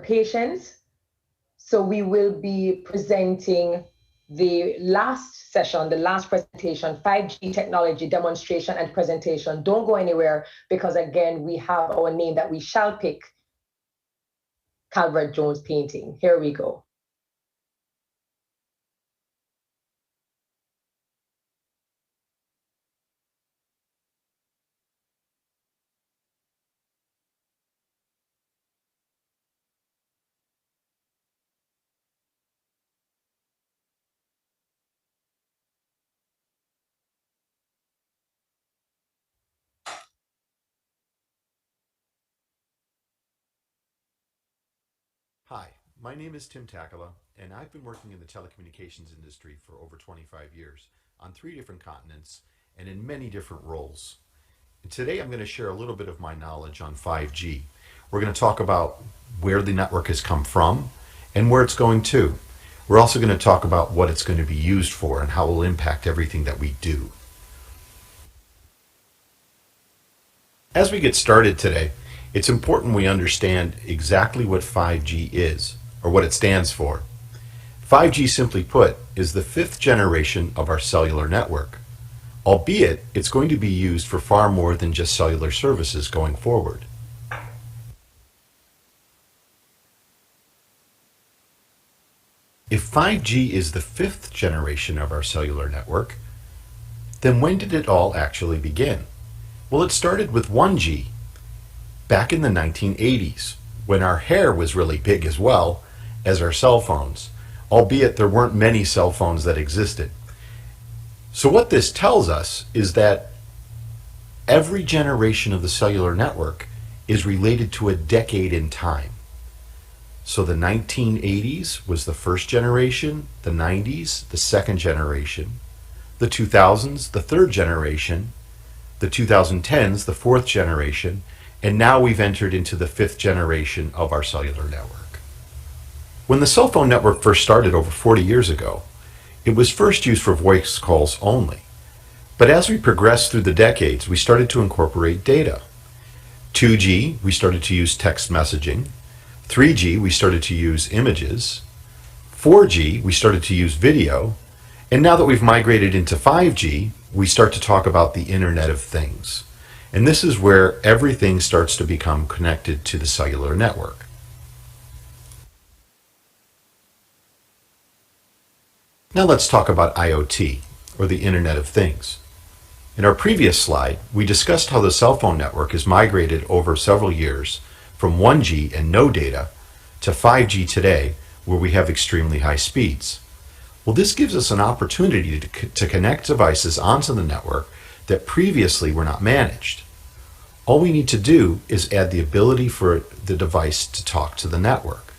patience. So we will be presenting the last session, the last presentation, 5G technology demonstration and presentation. Don't go anywhere because again, we have our name that we shall pick, Calvert Jones painting. Here we go. Hi, my name is Tim Takala, and I've been working in the telecommunications industry for over 25 years on 3 different continents and in many different roles. And today I'm going to share a little bit of my knowledge on 5G. We're going to talk about where the network has come from and where it's going to. We're also going to talk about what it's going to be used for and how it will impact everything that we do. As we get started today, it's important we understand exactly what 5G is, or what it stands for. 5G, simply put, is the 5th generation of our cellular network, albeit it's going to be used for far more than just cellular services going forward. If 5G is the 5th generation of our cellular network, then when did it all actually begin? Well, it started with 1G, back in the 1980s, when our hair was really big as well as our cell phones, albeit there weren't many cell phones that existed. So what this tells us is that every generation of the cellular network is related to a decade in time. So the 1980s was the first generation, the 90s, the second generation, the 2000s, the third generation, the 2010s, the fourth generation, and now we've entered into the 5th generation of our cellular network. When the cell phone network first started over 40 years ago, it was first used for voice calls only. But as we progressed through the decades, we started to incorporate data. 2G, we started to use text messaging. 3G, we started to use images. 4G, we started to use video. And now that we've migrated into 5G, we start to talk about the Internet of Things. And this is where everything starts to become connected to the cellular network. Now let's talk about IoT, or the Internet of Things. In our previous slide, we discussed how the cell phone network has migrated over several years from 1G and no data to 5G today, where we have extremely high speeds. Well, this gives us an opportunity to connect devices onto the network that previously were not managed. All we need to do is add the ability for the device to talk to the network.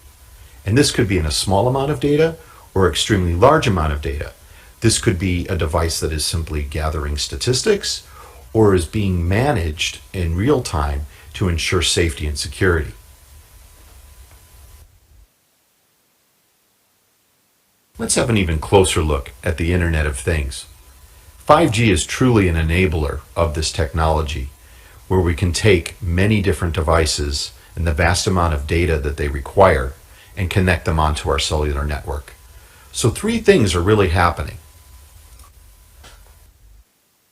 And this could be in a small amount of data or extremely large amount of data. This could be a device that is simply gathering statistics or is being managed in real time to ensure safety and security. Let's have an even closer look at the Internet of Things. 5G is truly an enabler of this technology, where we can take many different devices and the vast amount of data that they require and connect them onto our cellular network. So 3 things are really happening.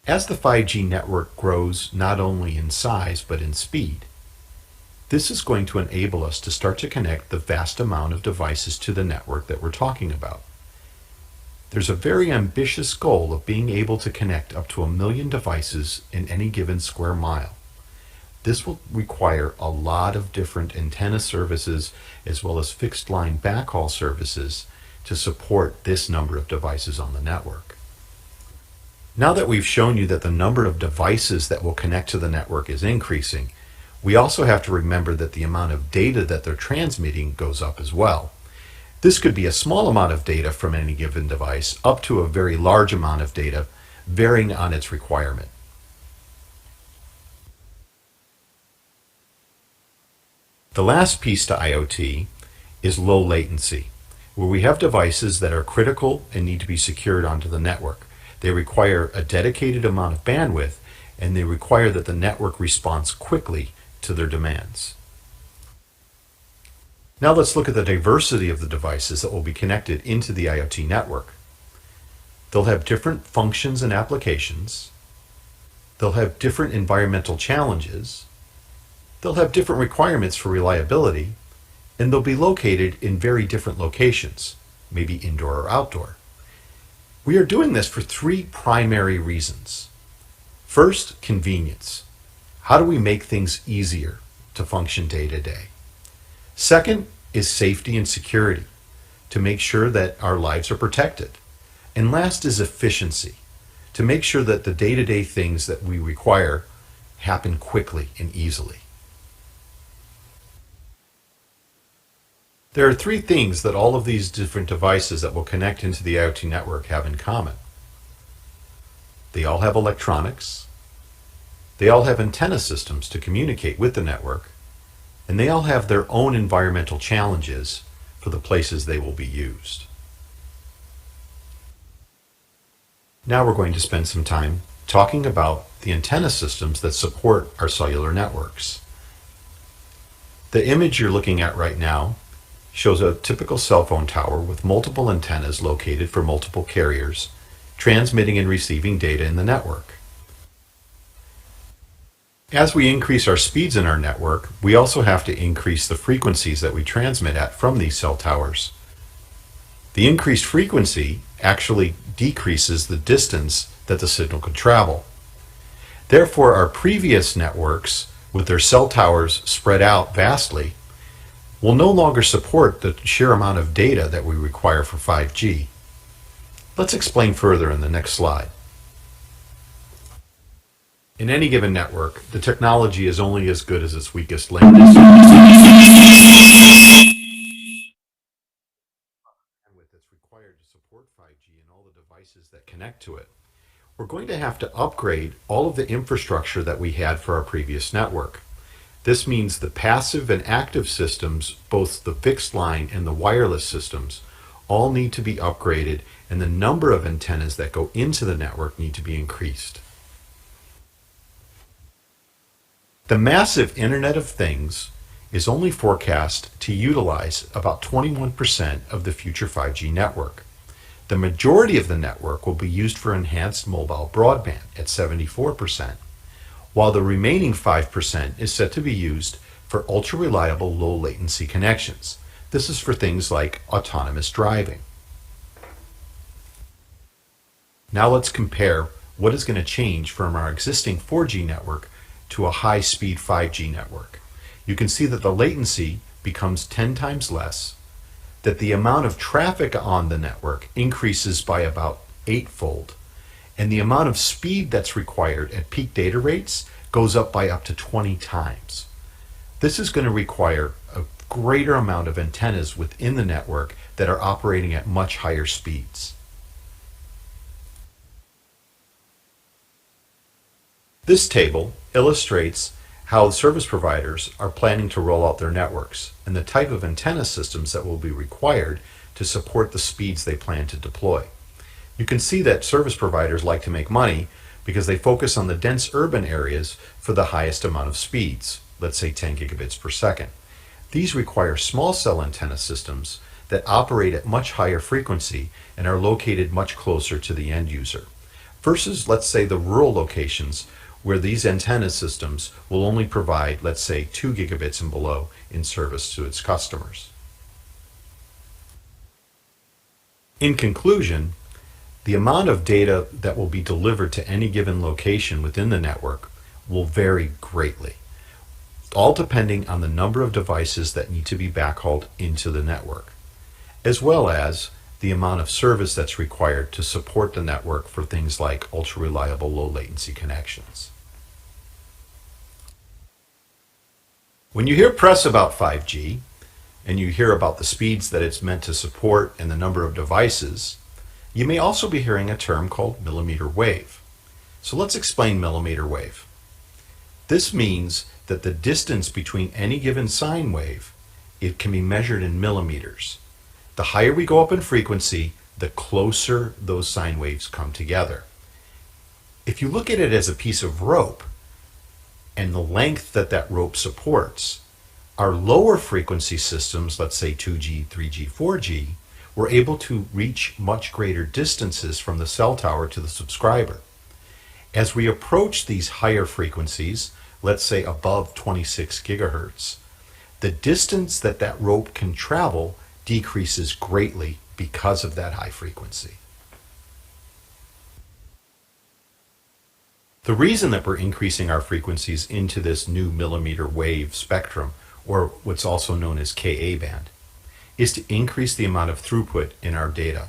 As the 5G network grows not only in size but in speed, this is going to enable us to start to connect the vast amount of devices to the network that we're talking about. There's a very ambitious goal of being able to connect up to 1 million devices in any given square mile. This will require a lot of different antenna services as well as fixed line backhaul services to support this number of devices on the network. Now that we've shown you that the number of devices that will connect to the network is increasing, we also have to remember that the amount of data that they're transmitting goes up as well. This could be a small amount of data from any given device up to a very large amount of data, varying on its requirement. The last piece to IoT is low latency, where we have devices that are critical and need to be secured onto the network. They require a dedicated amount of bandwidth, and they require that the network responds quickly to their demands. Now let's look at the diversity of the devices that will be connected into the IoT network. They'll have different functions and applications. They'll have different environmental challenges. They'll have different requirements for reliability, and they'll be located in very different locations, maybe indoor or outdoor. We are doing this for three primary reasons. First, convenience. How do we make things easier to function day to day? Second is safety and security, to make sure that our lives are protected. And last is efficiency, to make sure that the day-to-day things that we require happen quickly and easily. There are three things that all of these different devices that will connect into the IoT network have in common. They all have electronics, they all have antenna systems to communicate with the network, and they all have their own environmental challenges for the places they will be used. Now we're going to spend some time talking about the antenna systems that support our cellular networks. The image you're looking at right now shows a typical cell phone tower with multiple antennas located for multiple carriers, transmitting and receiving data in the network. As we increase our speeds in our network, we also have to increase the frequencies that we transmit at from these cell towers. The increased frequency actually decreases the distance that the signal could travel. Therefore, our previous networks, with their cell towers spread out vastly, will no longer support the sheer amount of data that we require for 5G. Let's explain further in the next slide. In any given network, the technology is only as good as its weakest link. Bandwidth that's required to support 5G and all the devices that connect to it. We're going to have to upgrade all of the infrastructure that we had for our previous network. This means the passive and active systems, both the fixed line and the wireless systems, all need to be upgraded, and the number of antennas that go into the network need to be increased. The massive Internet of Things is only forecast to utilize about 21% of the future 5G network. The majority of the network will be used for enhanced mobile broadband at 74%, while the remaining 5% is set to be used for ultra-reliable low-latency connections. This is for things like autonomous driving. Now let's compare what is going to change from our existing 4G network to a high-speed 5G network. You can see that the latency becomes 10 times less, that the amount of traffic on the network increases by about 8-fold, and the amount of speed that's required at peak data rates goes up by up to 20 times. This is going to require a greater amount of antennas within the network that are operating at much higher speeds. This table illustrates how service providers are planning to roll out their networks and the type of antenna systems that will be required to support the speeds they plan to deploy. You can see that service providers like to make money because they focus on the dense urban areas for the highest amount of speeds, let's say 10 gigabits per second. These require small cell antenna systems that operate at much higher frequency and are located much closer to the end user, versus, let's say, the rural locations where these antenna systems will only provide, let's say, 2 gigabits and below in service to its customers. In conclusion, the amount of data that will be delivered to any given location within the network will vary greatly, all depending on the number of devices that need to be backhauled into the network, as well as the amount of service that's required to support the network for things like ultra-reliable low-latency connections. When you hear press about 5G, and you hear about the speeds that it's meant to support and the number of devices, you may also be hearing a term called millimeter wave. So let's explain millimeter wave. This means that the distance between any given sine wave, it can be measured in millimeters. The higher we go up in frequency, the closer those sine waves come together. If you look at it as a piece of rope and the length that that rope supports, our lower frequency systems, let's say 2G, 3G, 4G, were able to reach much greater distances from the cell tower to the subscriber. As we approach these higher frequencies, let's say above 26 gigahertz, the distance that that rope can travel decreases greatly because of that high frequency. The reason that we're increasing our frequencies into this new millimeter wave spectrum, or what's also known as Ka band, is to increase the amount of throughput in our data.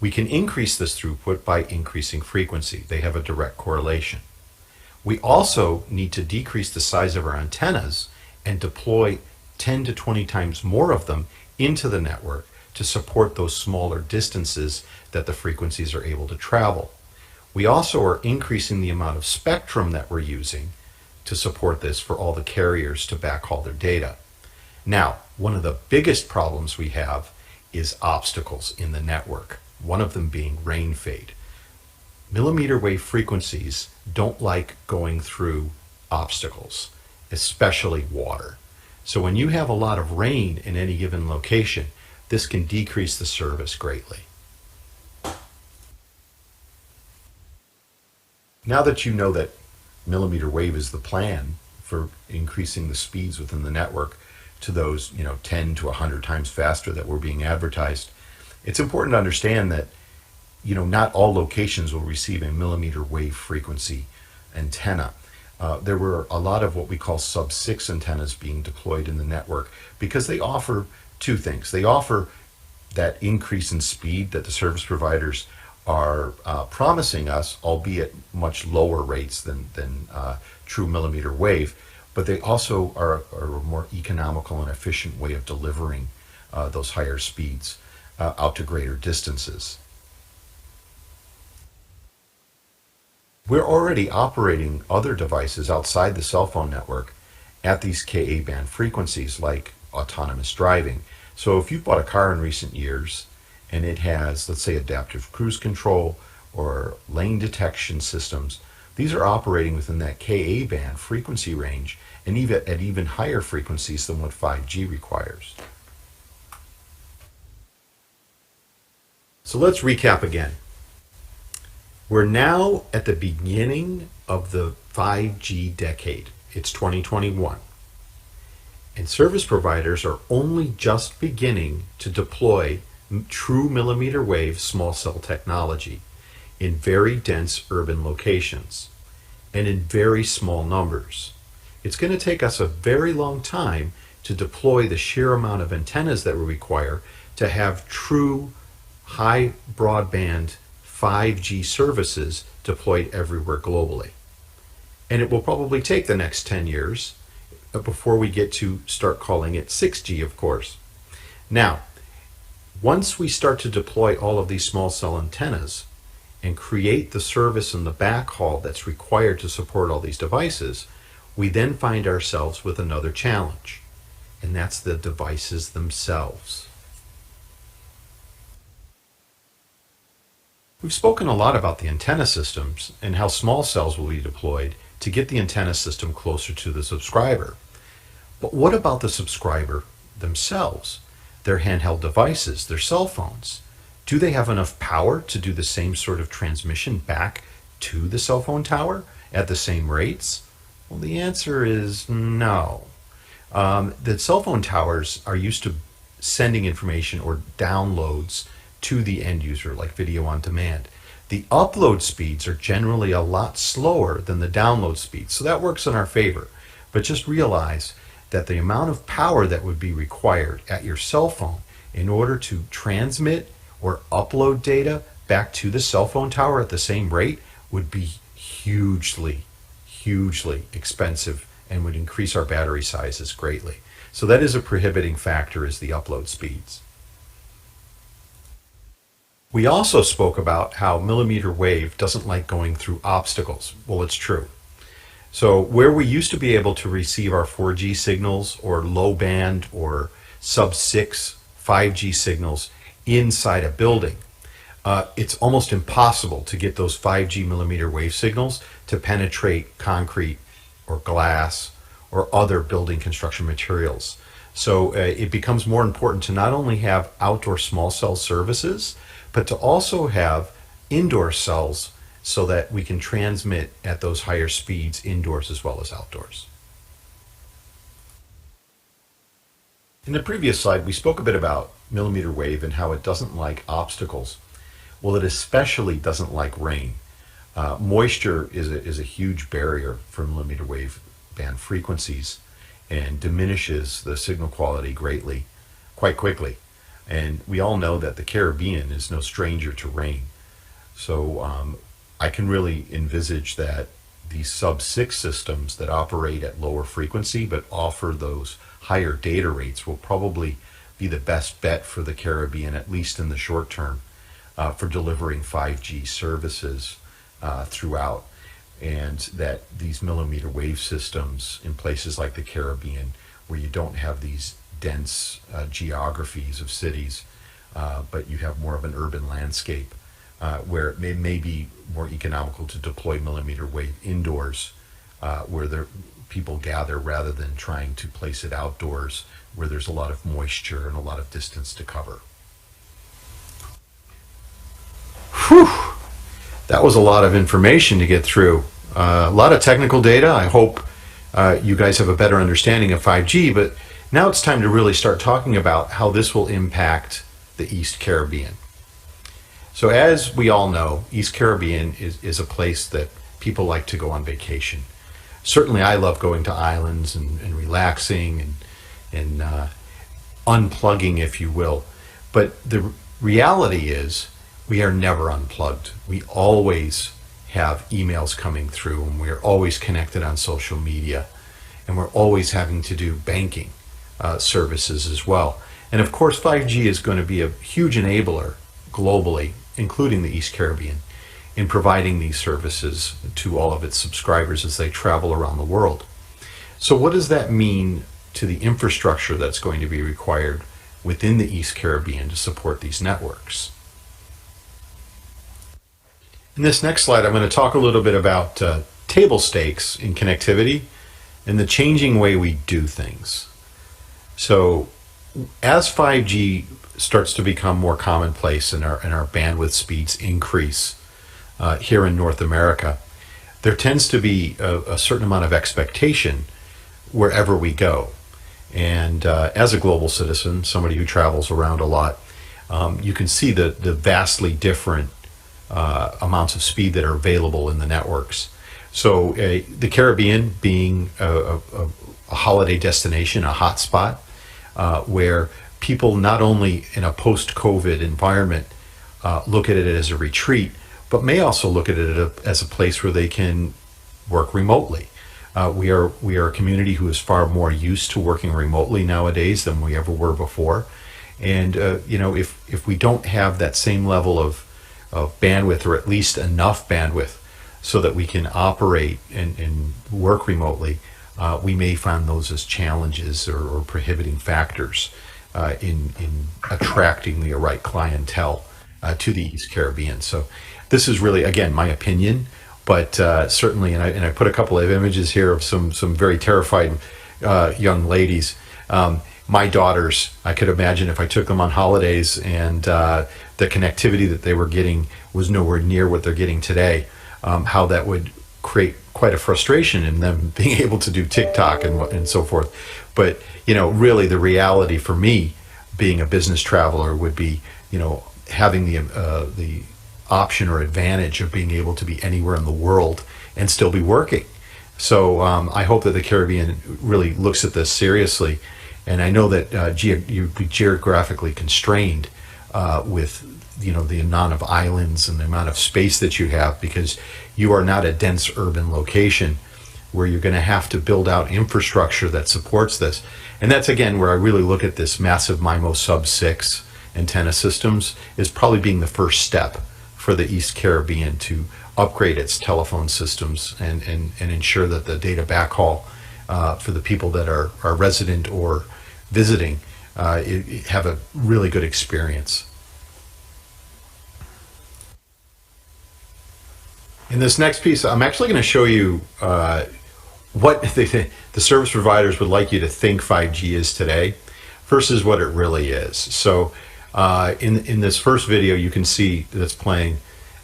We can increase this throughput by increasing frequency. They have a direct correlation. We also need to decrease the size of our antennas and deploy 10 to 20 times more of them into the network to support those smaller distances that the frequencies are able to travel. We also are increasing the amount of spectrum that we're using to support this for all the carriers to backhaul their data. Now, one of the biggest problems we have is obstacles in the network, one of them being rain fade. Millimeter wave frequencies don't like going through obstacles, especially water. So when you have a lot of rain in any given location, this can decrease the service greatly. Now that you know that millimeter wave is the plan for increasing the speeds within the network to those 10 to 100 times faster that were being advertised, it's important to understand that not all locations will receive a millimeter wave frequency antenna. There were a lot of what we call sub-6 antennas being deployed in the network because they offer two things. They offer that increase in speed that the service providers are promising us, albeit much lower rates than true millimeter wave, but they also are a more economical and efficient way of delivering those higher speeds out to greater distances. We're already operating other devices outside the cell phone network at these Ka band frequencies, like autonomous driving. So if you bought a car in recent years and it has, let's say, adaptive cruise control or lane detection systems, these are operating within that Ka band frequency range and even at even higher frequencies than what 5G requires. So let's recap again. We're now at the beginning of the 5G decade. It's 2021. And service providers are only just beginning to deploy true millimeter wave small cell technology in very dense urban locations and in very small numbers. It's going to take us a very long time to deploy the sheer amount of antennas that we require to have true high broadband 5G services deployed everywhere globally. And it will probably take the next 10 years before we get to start calling it 6G, of course. Now, once we start to deploy all of these small cell antennas and create the service and the backhaul that's required to support all these devices, we then find ourselves with another challenge, and that's the devices themselves. We've spoken a lot about the antenna systems and how small cells will be deployed to get the antenna system closer to the subscriber. But what about the subscriber themselves? Their handheld devices, their cell phones. Do they have enough power to do the same sort of transmission back to the cell phone tower at the same rates? Well, the answer is no. The cell phone towers are used to sending information or downloads to the end user, like video on demand. The upload speeds are generally a lot slower than the download speeds, so that works in our favor. But just realize that the amount of power that would be required at your cell phone in order to transmit or upload data back to the cell phone tower at the same rate would be hugely expensive and would increase our battery sizes greatly. So that is a prohibiting factor, is the upload speeds. We also spoke about how millimeter wave doesn't like going through obstacles. Well, it's true. So where we used to be able to receive our 4G signals or low band or sub-6 5G signals inside a building, it's almost impossible to get those 5G millimeter wave signals to penetrate concrete or glass or other building construction materials. So it becomes more important to not only have outdoor small cell services, but to also have indoor cells so that we can transmit at those higher speeds indoors as well as outdoors. In the previous slide, we spoke a bit about millimeter wave and how it doesn't like obstacles. Well, it especially doesn't like rain. Moisture is a huge barrier for millimeter wave band frequencies and diminishes the signal quality greatly, quite quickly. And we all know that the Caribbean is no stranger to rain. So I can really envisage that these sub-6 systems that operate at lower frequency but offer those higher data rates will probably be the best bet for the Caribbean, at least in the short term, for delivering 5G services throughout. And that these millimeter wave systems in places like the Caribbean, where you don't have these dense geographies of cities, but you have more of an urban landscape, where it may be more economical to deploy millimeter wave indoors, where people gather, rather than trying to place it outdoors where there's a lot of moisture and a lot of distance to cover. Whew! That was a lot of information to get through. A lot of technical data. I hope you guys have a better understanding of 5G, but now it's time to really start talking about how this will impact the East Caribbean. So as we all know, East Caribbean is a place that people like to go on vacation. Certainly I love going to islands and relaxing and unplugging, if you will. But the reality is we are never unplugged. We always have emails coming through, and we're always connected on social media, and we're always having to do banking services as well. And of course, 5G is going to be a huge enabler globally, including the East Caribbean, in providing these services to all of its subscribers as they travel around the world. So what does that mean to the infrastructure that's going to be required within the East Caribbean to support these networks? In this next slide, I'm going to talk a little bit about table stakes in connectivity and the changing way we do things. So as 5G starts to become more commonplace and our bandwidth speeds increase here in North America, there tends to be a certain amount of expectation wherever we go. And as a global citizen, somebody who travels around a lot, you can see the vastly different amounts of speed that are available in the networks. So the Caribbean being a holiday destination, a hotspot, where people not only in a post-COVID environment look at it as a retreat, but may also look at it as a place where they can work remotely. We are a community who is far more used to working remotely nowadays than we ever were before. And if we don't have that same level of bandwidth, or at least enough bandwidth so that we can operate and work remotely, we may find those as challenges or prohibiting factors in attracting the right clientele to the East Caribbean. So this is really, again, my opinion, but certainly, and I put a couple of images here of some very terrified young ladies. My daughters, I could imagine if I took them on holidays and the connectivity that they were getting was nowhere near what they're getting today, how that would create quite a frustration in them being able to do TikTok and so forth. But, really the reality for me, being a business traveler, would be, having the option or advantage of being able to be anywhere in the world and still be working. So I hope that the Caribbean really looks at this seriously. And I know that you'd be geographically constrained with the amount of islands and the amount of space that you have, because you are not a dense urban location where you're going to have to build out infrastructure that supports this. And that's, again, where I really look at this massive MIMO sub-6 antenna systems as probably being the first step for the East Caribbean to upgrade its telephone systems and ensure that the data backhaul for the people that are resident or visiting have a really good experience. In this next piece, I'm actually going to show you what the service providers would like you to think 5G is today versus what it really is. So in this first video, you can see that's playing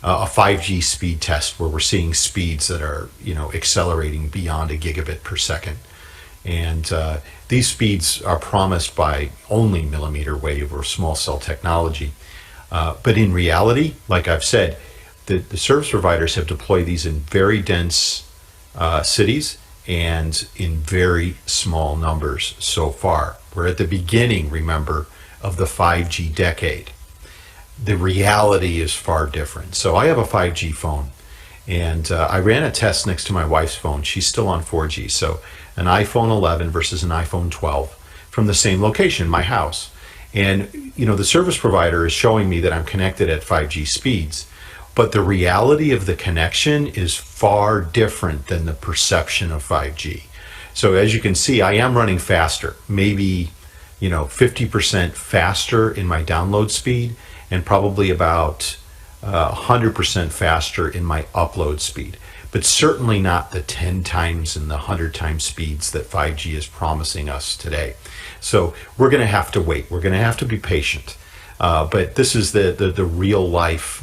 a 5G speed test where we're seeing speeds that are, accelerating beyond a gigabit per second. And these speeds are promised by only millimeter wave or small cell technology. But in reality, like I've said, the service providers have deployed these in very dense cities and in very small numbers so far. We're at the beginning, remember, of the 5G decade. The reality is far different. So I have a 5G phone, and I ran a test next to my wife's phone. She's still on 4G. So an iPhone 11 versus an iPhone 12 from the same location, my house. And, the service provider is showing me that I'm connected at 5G speeds. But the reality of the connection is far different than the perception of 5G. So as you can see, I am running faster, maybe 50% faster in my download speed, and probably about 100% faster in my upload speed, but certainly not the 10 times and the 100 times speeds that 5G is promising us today. So we're going to have to wait. We're going to have to be patient. But this is the real life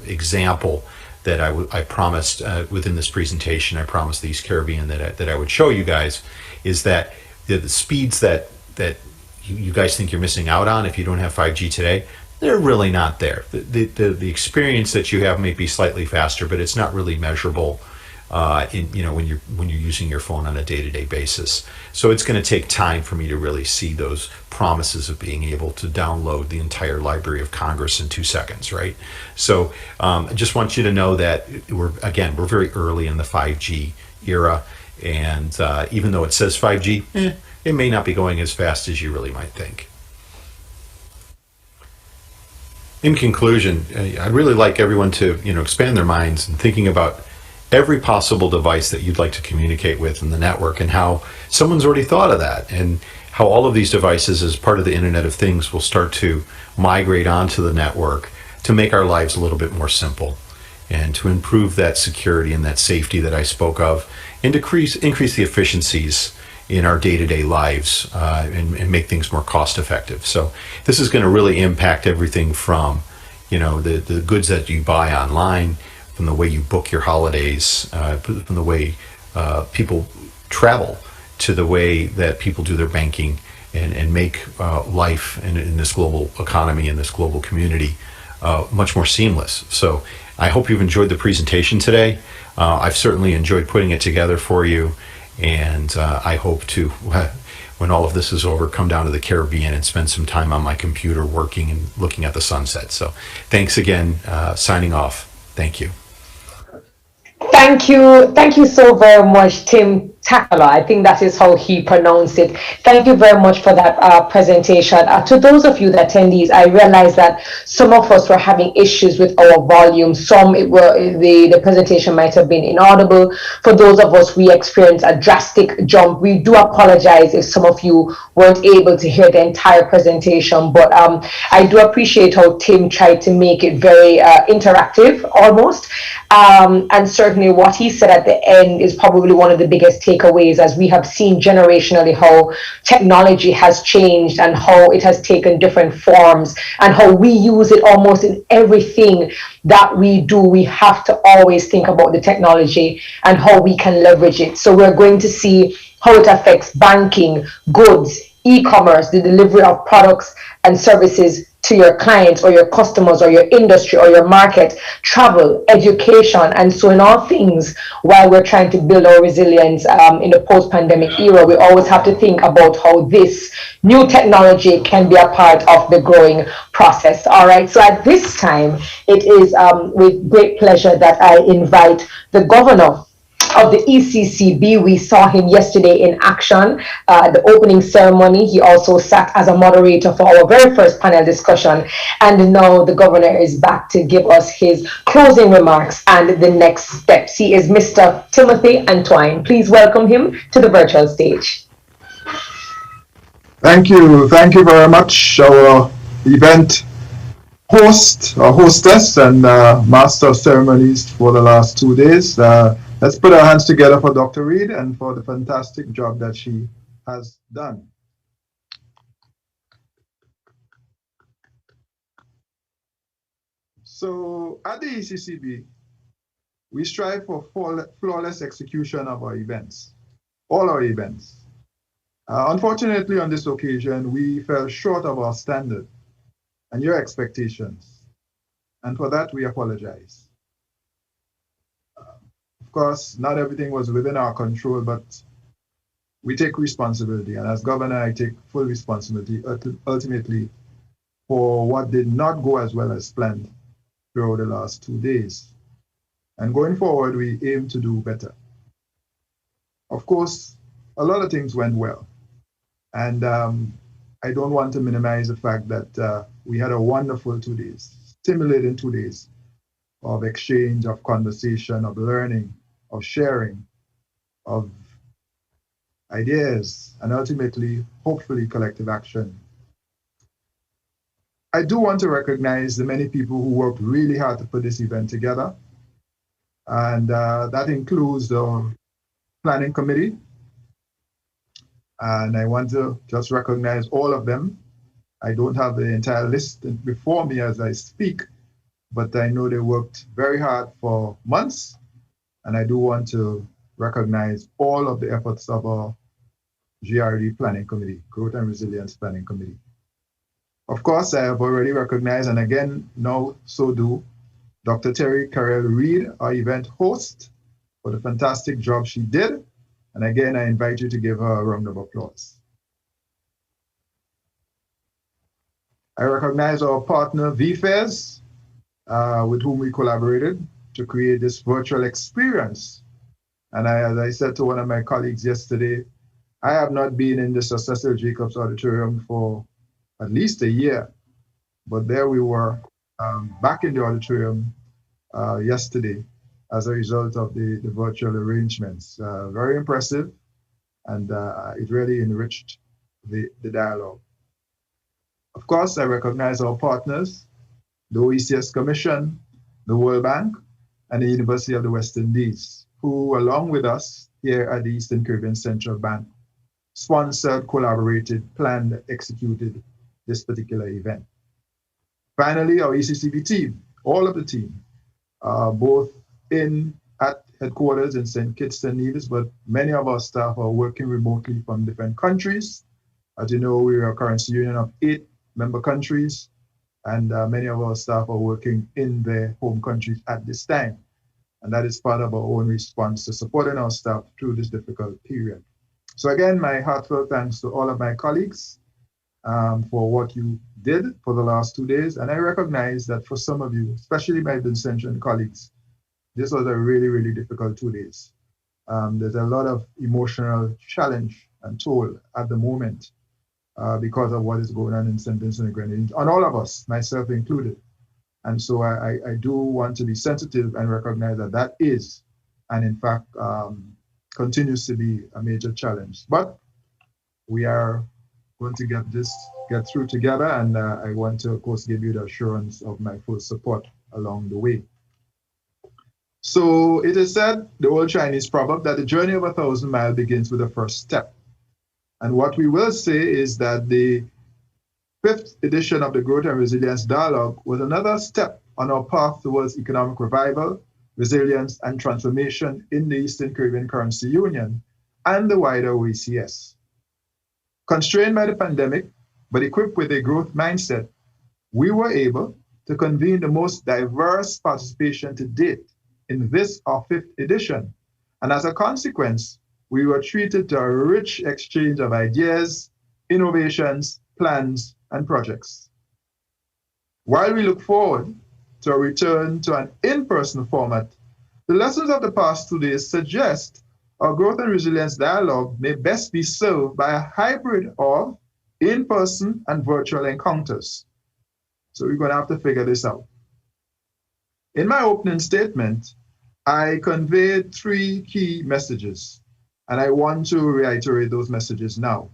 example that I promised within this presentation. I promised the East Caribbean that I would show you guys, is that the speeds that you guys think you're missing out on if you don't have 5G today, they're really not there. The experience that you have may be slightly faster, but it's not really measurable when you're using your phone on a day-to-day basis. So it's going to take time for me to really see those promises of being able to download the entire Library of Congress in 2 seconds, right? So I just want you to know that we're very early in the 5G era, and even though it says 5G, it may not be going as fast as you really might think. In conclusion, I'd really like everyone to expand their minds and thinking about every possible device that you'd like to communicate with in the network, and how someone's already thought of that, and how all of these devices as part of the Internet of Things will start to migrate onto the network to make our lives a little bit more simple, and to improve that security and that safety that I spoke of, and increase the efficiencies in our day-to-day lives, and make things more cost effective. So this is going to really impact everything from the goods that you buy online, from the way you book your holidays, from the way people travel, to the way that people do their banking and make life in this global economy, in this global community, much more seamless. So I hope you've enjoyed the presentation today. I've certainly enjoyed putting it together for you, and I hope to, when all of this is over, come down to the Caribbean and spend some time on my computer working and looking at the sunset. So thanks again. Signing off. Thank you. Thank you so very much, Tim Takala. I think that is how he pronounced it. Thank you very much for that presentation. To those of you, the attendees, I realize that some of us were having issues with our volume. Some the presentation might have been inaudible. For those of us, we experienced a drastic jump. We do apologize if some of you weren't able to hear the entire presentation, but I do appreciate how Tim tried to make it very interactive almost. And certainly what he said at the end is probably one of the biggest takeaways, as we have seen generationally how technology has changed and how it has taken different forms, and how we use it almost in everything that we do. We have to always think about the technology and how we can leverage it. So we're going to see how it affects banking, goods, e-commerce, the delivery of products and services to your clients or your customers or your industry or your market, travel, education, and so in all things, while we're trying to build our resilience in the post-pandemic era, we always have to think about how this new technology can be a part of the growing process. All right, so at this time, it is with great pleasure that I invite the governor of the ECCB. We saw him yesterday in action at the opening ceremony. He also sat as a moderator for our very first panel discussion. And now the governor is back to give us his closing remarks and the next steps. He is Mr. Timothy Antoine. Please welcome him to the virtual stage. Thank you very much. Our event host or hostess and master of ceremonies for the last 2 days. Let's put our hands together for Dr. Reed and for the fantastic job that she has done. So at the ECCB, we strive for flawless execution of our events, all our events. Unfortunately, on this occasion, we fell short of our standard and your expectations. And for that, we apologize. Of course, not everything was within our control, but we take responsibility. And as governor, I take full responsibility ultimately for what did not go as well as planned throughout the last 2 days. And going forward, we aim to do better. Of course, a lot of things went well. And I don't want to minimize the fact that we had a wonderful 2 days, stimulating 2 days of exchange, of conversation, of learning, of sharing, of ideas, and ultimately, hopefully, collective action. I do want to recognize the many people who worked really hard to put this event together. And that includes the planning committee. And I want to just recognize all of them. I don't have the entire list before me as I speak, but I know they worked very hard for months. And I do want to recognize all of the efforts of our GRD Planning Committee, Growth and Resilience Planning Committee. Of course, I have already recognized, and again, now so do Dr. Terry Carell Reed, our event host, for the fantastic job she did. And again, I invite you to give her a round of applause. I recognize our partner, VFairs, with whom we collaborated to create this virtual experience. And as I said to one of my colleagues yesterday, I have not been in the Sir Cecil Jacobs Auditorium for at least a year, but there we were back in the auditorium yesterday as a result of the virtual arrangements. Very impressive, and it really enriched the dialogue. Of course, I recognize our partners, the OECS Commission, the World Bank, and the University of the West Indies, who, along with us here at the Eastern Caribbean Central Bank, sponsored, collaborated, planned, executed this particular event. Finally, our ECCB team, all of the team, both at headquarters in St. Kitts and Nevis, but many of our staff are working remotely from different countries. As you know, we are a currency union of 8 member countries, and many of our staff are working in their home countries at this time. And that is part of our own response to supporting our staff through this difficult period. So again, my heartfelt thanks to all of my colleagues for what you did for the last 2 days. And I recognize that for some of you, especially my Vincentian colleagues, this was a really, really difficult 2 days. There's a lot of emotional challenge and toll at the moment because of what is going on in St. Vincent and Grenadines, on all of us, myself included. And so I do want to be sensitive and recognize that that is, and in fact, continues to be a major challenge. But we are going to get through together, and I want to, of course, give you the assurance of my full support along the way. So it is said, the old Chinese proverb, that the journey of 1,000 miles begins with the first step. And what we will say is that the 5th edition of the Growth and Resilience Dialogue was another step on our path towards economic revival, resilience, and transformation in the Eastern Caribbean Currency Union and the wider OECS. Constrained by the pandemic, but equipped with a growth mindset, we were able to convene the most diverse participation to date in this, our 5th edition. And as a consequence, we were treated to a rich exchange of ideas, innovations, plans, and projects. While we look forward to a return to an in-person format, the lessons of the past 2 days suggest our Growth and Resilience Dialogue may best be served by a hybrid of in-person and virtual encounters. So we're going to have to figure this out. In my opening statement, I conveyed 3 key messages, and I want to reiterate those messages now.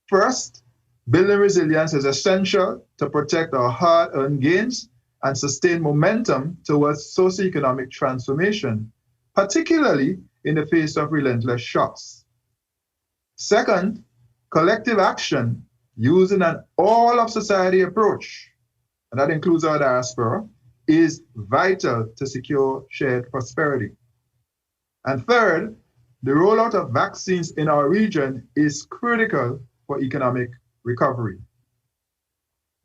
First, Building resilience is essential to protect our hard-earned gains and sustain momentum towards socioeconomic transformation, particularly in the face of relentless shocks. Second, collective action using an all-of-society approach, and that includes our diaspora, is vital to secure shared prosperity. And third, the rollout of vaccines in our region is critical for economic recovery.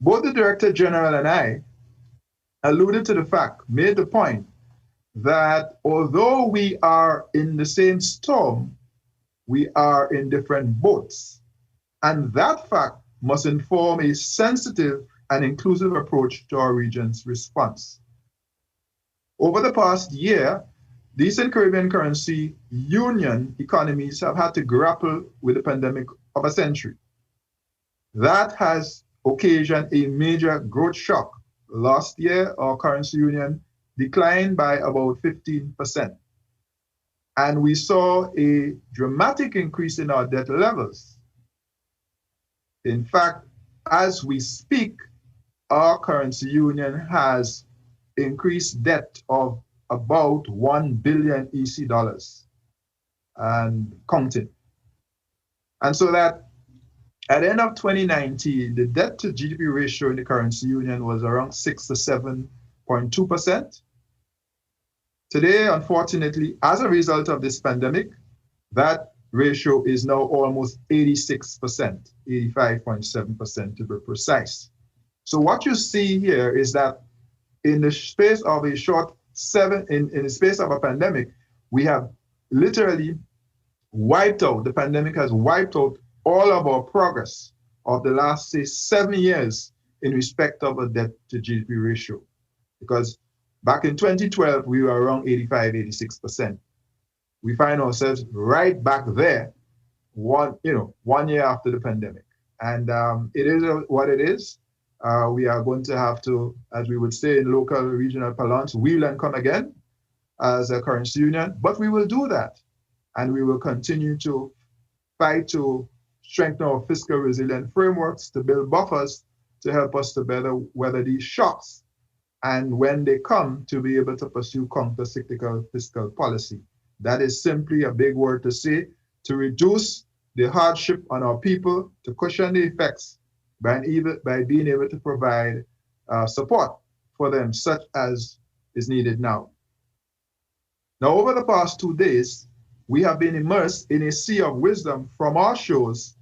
Both the Director General and I alluded to the fact, made the point, that although we are in the same storm, we are in different boats. And that fact must inform a sensitive and inclusive approach to our region's response. Over the past year, the Eastern Caribbean Currency Union economies have had to grapple with the pandemic of a century. That has occasioned a major growth shock. Last year, our currency union declined by about 15%. And we saw a dramatic increase in our debt levels. In fact, as we speak, our currency union has increased debt of about 1 billion EC dollars and counting. And so that at the end of 2019, the debt to GDP ratio in the currency union was around 6 to 7.2%. Today, unfortunately, as a result of this pandemic, that ratio is now almost 86%, 85.7% to be precise. So what you see here is that in the space of a in the space of a pandemic, we have literally wiped out, the pandemic has wiped out all of our progress of the last, say, 7 years in respect of a debt to GDP ratio. Because back in 2012, we were around 85, 86%. We find ourselves right back there, one year after the pandemic. And it is what it is. We are going to have to, as we would say in local regional parlance, wheel and come again as a currency union, but we will do that. And we will continue to fight to strengthen our fiscal resilient frameworks, to build buffers to help us to better weather these shocks. And when they come, to be able to pursue counter-cyclical fiscal policy. That is simply a big word to say, to reduce the hardship on our people, to cushion the effects by being able to provide support for them, such as is needed now. Now, over the past 2 days, we have been immersed in a sea of wisdom from our shows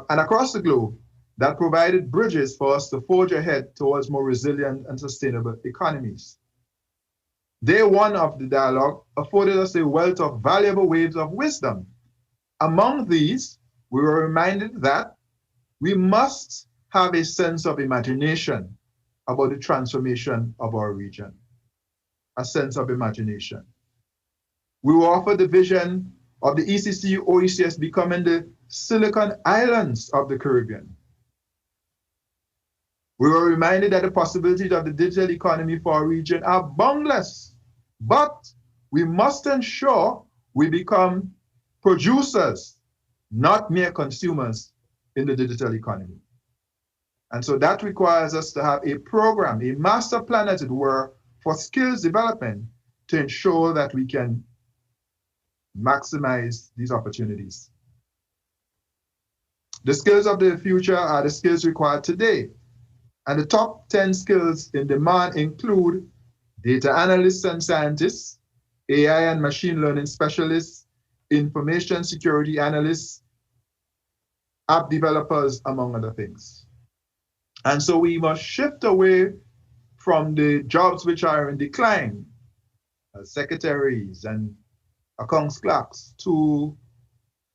and across the globe that provided bridges for us to forge ahead towards more resilient and sustainable economies. Day one of the dialogue afforded us a wealth of valuable waves of wisdom. Among these, we were reminded that we must have a sense of imagination about the transformation of our region, a sense of imagination. We were offered the vision of the ECCB OECS becoming the Silicon Islands of the Caribbean. We were reminded that the possibilities of the digital economy for our region are boundless, but we must ensure we become producers, not mere consumers in the digital economy. And so that requires us to have a program, a master plan, as it were, for skills development to ensure that we can maximize these opportunities. The skills of the future are the skills required today. And the top 10 skills in demand include data analysts and scientists, AI and machine learning specialists, information security analysts, app developers, among other things. And so we must shift away from the jobs which are in decline, as secretaries and accounts clerks, to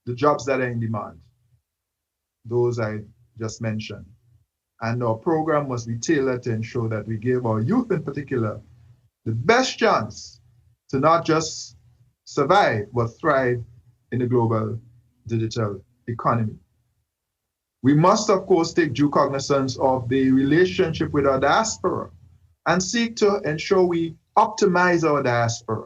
the jobs that are in demand, those I just mentioned. And our program must be tailored to ensure that we give our youth in particular the best chance to not just survive, but thrive in the global digital economy. We must, of course, take due cognizance of the relationship with our diaspora and seek to ensure we optimize our diaspora.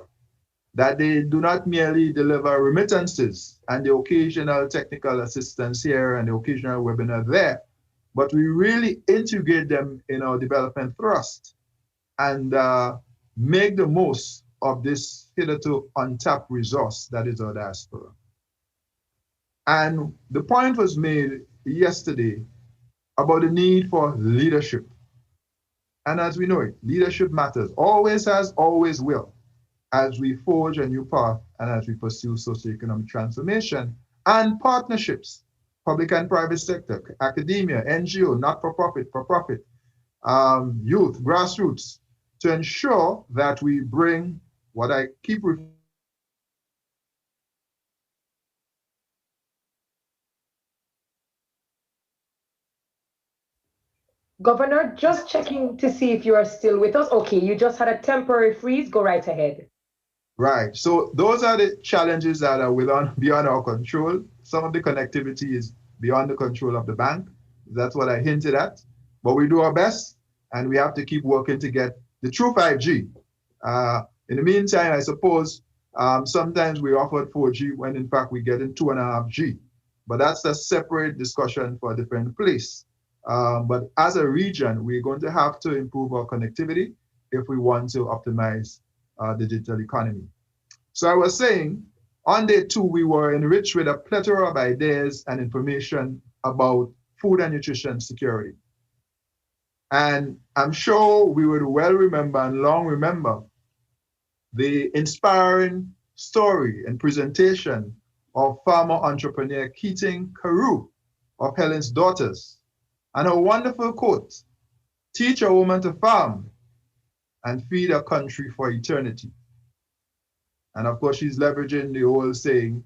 that they do not merely deliver remittances and the occasional technical assistance here and the occasional webinar there, but we really integrate them in our development thrust and make the most of this hitherto untapped resource that is our diaspora. And the point was made yesterday about the need for leadership. And as we know it, leadership matters, always has, always will, as we forge a new path and as we pursue socioeconomic transformation and partnerships, public and private sector, academia, NGO, not-for-profit, for-profit, youth, grassroots, to ensure that we bring what I keep referring. Governor, just checking to see if you are still with us. Okay, you just had a temporary freeze. Go right ahead. Right. So those are the challenges that are beyond our control. Some of the connectivity is beyond the control of the bank. That's what I hinted at. But we do our best, and we have to keep working to get the true 5G. In the meantime, I suppose sometimes we offered 4G when in fact we get in 2.5G. But that's a separate discussion for a different place. But as a region, we're going to have to improve our connectivity if we want to optimize the digital economy. So I was saying, on day 2, we were enriched with a plethora of ideas and information about food and nutrition security. And I'm sure we would well remember and long remember the inspiring story and presentation of farmer entrepreneur Keating Carew of Helen's Daughters, and her wonderful quote, "Teach a woman to farm and feed a country for eternity." And of course, she's leveraging the old saying,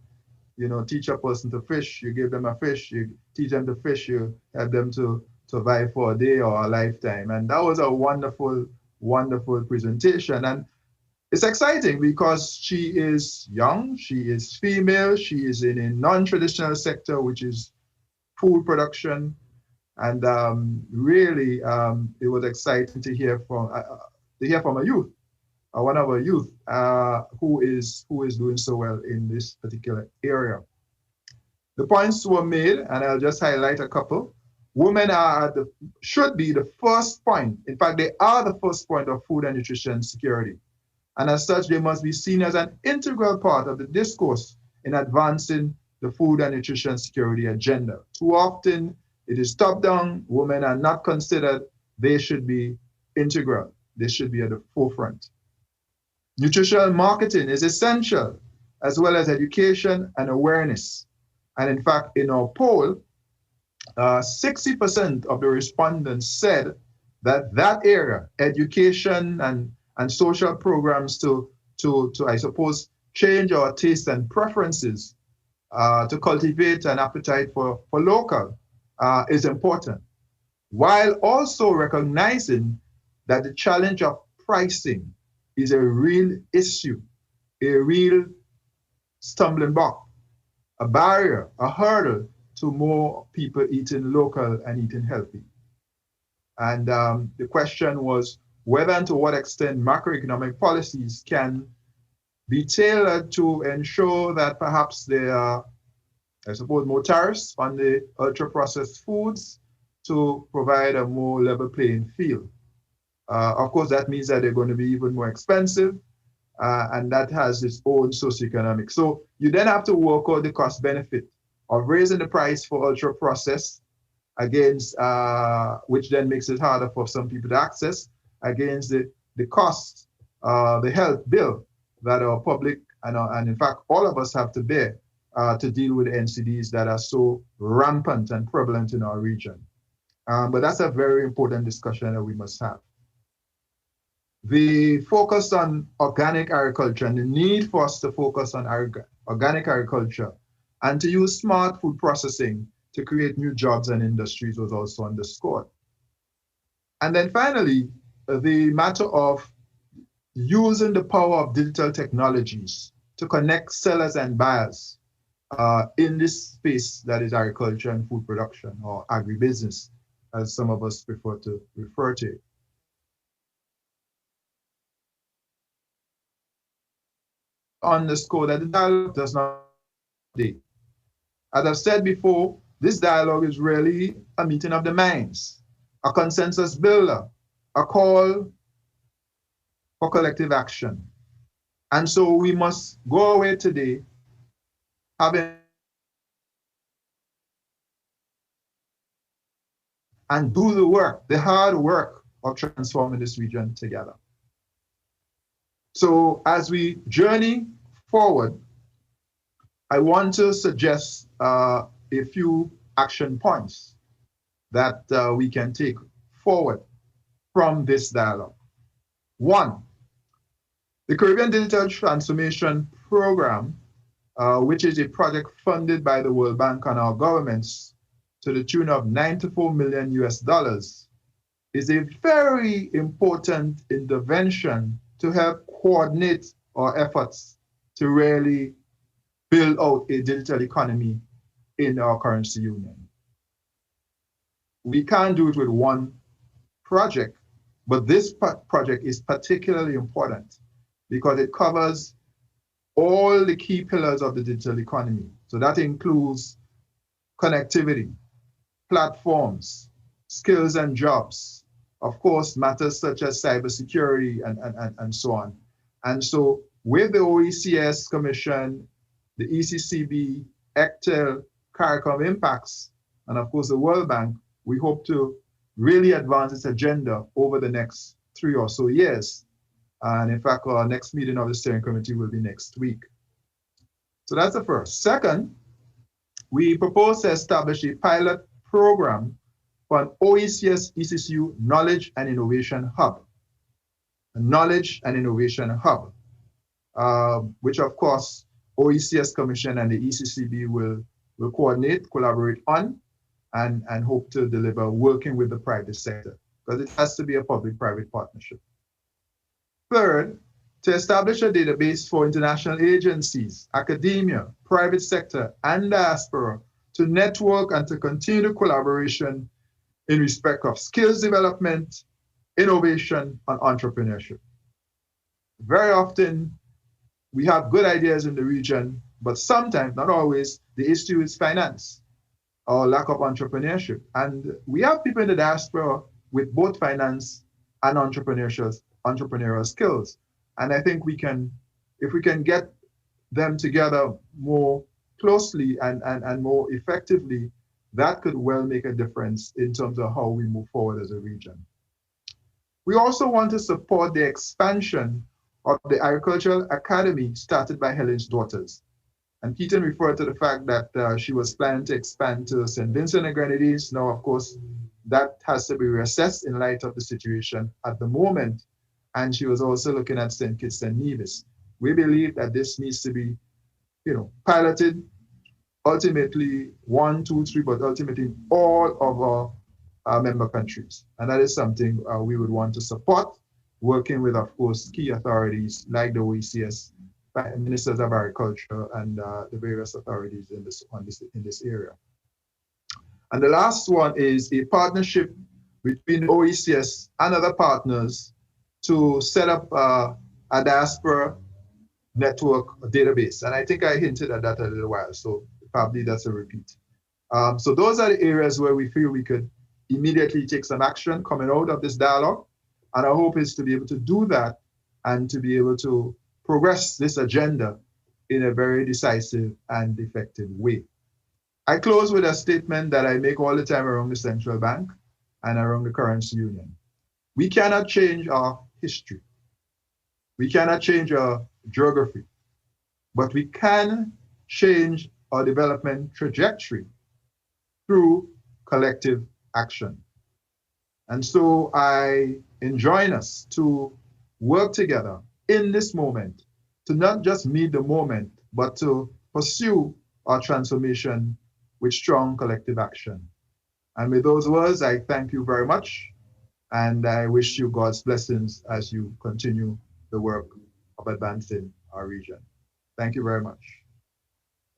you know, teach a person to fish, you give them a fish, you teach them to fish, you help them to survive for a day or a lifetime. And that was a wonderful, wonderful presentation. And it's exciting because she is young, she is female, she is in a non-traditional sector, which is food production. And really, it was exciting to hear from a youth, one of our youth, who is doing so well in this particular area. The points were made, and I'll just highlight a couple. Women should be the first point. In fact, they are the first point of food and nutrition security. And as such, they must be seen as an integral part of the discourse in advancing the food and nutrition security agenda. Too often, it is top-down. Women are not considered. They should be integral. They should be at the forefront. Nutritional marketing is essential, as well as education and awareness. And in fact, in our poll, 60% of the respondents said that area, education and social programs to I suppose, change our tastes and preferences, to cultivate an appetite for local, is important, while also recognizing that the challenge of pricing is a real issue, a real stumbling block, a barrier, a hurdle to more people eating local and eating healthy. And the question was whether and to what extent macroeconomic policies can be tailored to ensure that perhaps there are, I suppose, more tariffs on the ultra-processed foods to provide a more level playing field. Of course, that means that they're going to be even more expensive, and that has its own socioeconomic. So you then have to work out the cost benefit of raising the price for ultra-processed against, which then makes it harder for some people to access, against the cost, the health bill that our public and in fact all of us have to bear to deal with NCDs that are so rampant and prevalent in our region. But that's a very important discussion that we must have. The focus on organic agriculture and the need for us to focus on organic agriculture and to use smart food processing to create new jobs and industries was also underscored. And then finally, the matter of using the power of digital technologies to connect sellers and buyers in this space that is agriculture and food production, or agribusiness, as some of us prefer to refer to it. . underscore that the dialogue does not date. As I've said before, this dialogue is really a meeting of the minds, a consensus builder, a call for collective action. And so we must go away today having and do the work, the hard work of transforming this region together. So as we journey forward, I want to suggest a few action points that we can take forward from this dialogue. One, the Caribbean Digital Transformation Program, which is a project funded by the World Bank and our governments to the tune of $94 million US, is a very important intervention to help coordinate our efforts to really build out a digital economy in our currency union. We can't do it with one project, but this project is particularly important because it covers all the key pillars of the digital economy. So that includes connectivity, platforms, skills and jobs, of course, matters such as cybersecurity and so on. And so with the OECS Commission, the ECCB, ECTEL, CARICOM impacts, and of course the World Bank, we hope to really advance this agenda over the next 3 or so years. And in fact, our next meeting of the steering committee will be next week. So that's the first. Second, we propose to establish a pilot program for an OECS ECCU Knowledge and Innovation Hub. A Knowledge and Innovation Hub, which of course OECS Commission and the ECCB will coordinate, collaborate on, and hope to deliver working with the private sector, because it has to be a public-private partnership. Third, to establish a database for international agencies, academia, private sector, and diaspora to network and to continue the collaboration in respect of skills development, innovation, and entrepreneurship. Very often, we have good ideas in the region, but sometimes, not always, the issue is finance or lack of entrepreneurship. And we have people in the diaspora with both finance and entrepreneurial skills. And I think we can, if we can get them together more closely and more effectively, that could well make a difference in terms of how we move forward as a region. We also want to support the expansion of the Agricultural Academy started by Helen's Daughters. And Keaton referred to the fact that she was planning to expand to St. Vincent and Grenadines. Now, of course, that has to be reassessed in light of the situation at the moment. And she was also looking at St. Kitts and Nevis. We believe that this needs to be, piloted, ultimately 1, 2, 3, but ultimately all of our member countries. And that is something we would want to support, working with, of course, key authorities like the OECS, ministers of agriculture, and the various authorities in this area. And the last one is a partnership between OECS and other partners to set up a diaspora network database. And I think I hinted at that a little while, so probably that's a repeat. So those are the areas where we feel we could immediately take some action coming out of this dialogue. And our hope is to be able to do that and to be able to progress this agenda in a very decisive and effective way. I close with a statement that I make all the time around the central bank and around the currency union. We cannot change our history. We cannot change our geography, but we can change our development trajectory through collective action. And so I enjoin us to work together in this moment, to not just meet the moment, but to pursue our transformation with strong collective action. And with those words, I thank you very much. And I wish you God's blessings as you continue the work of advancing our region. Thank you very much.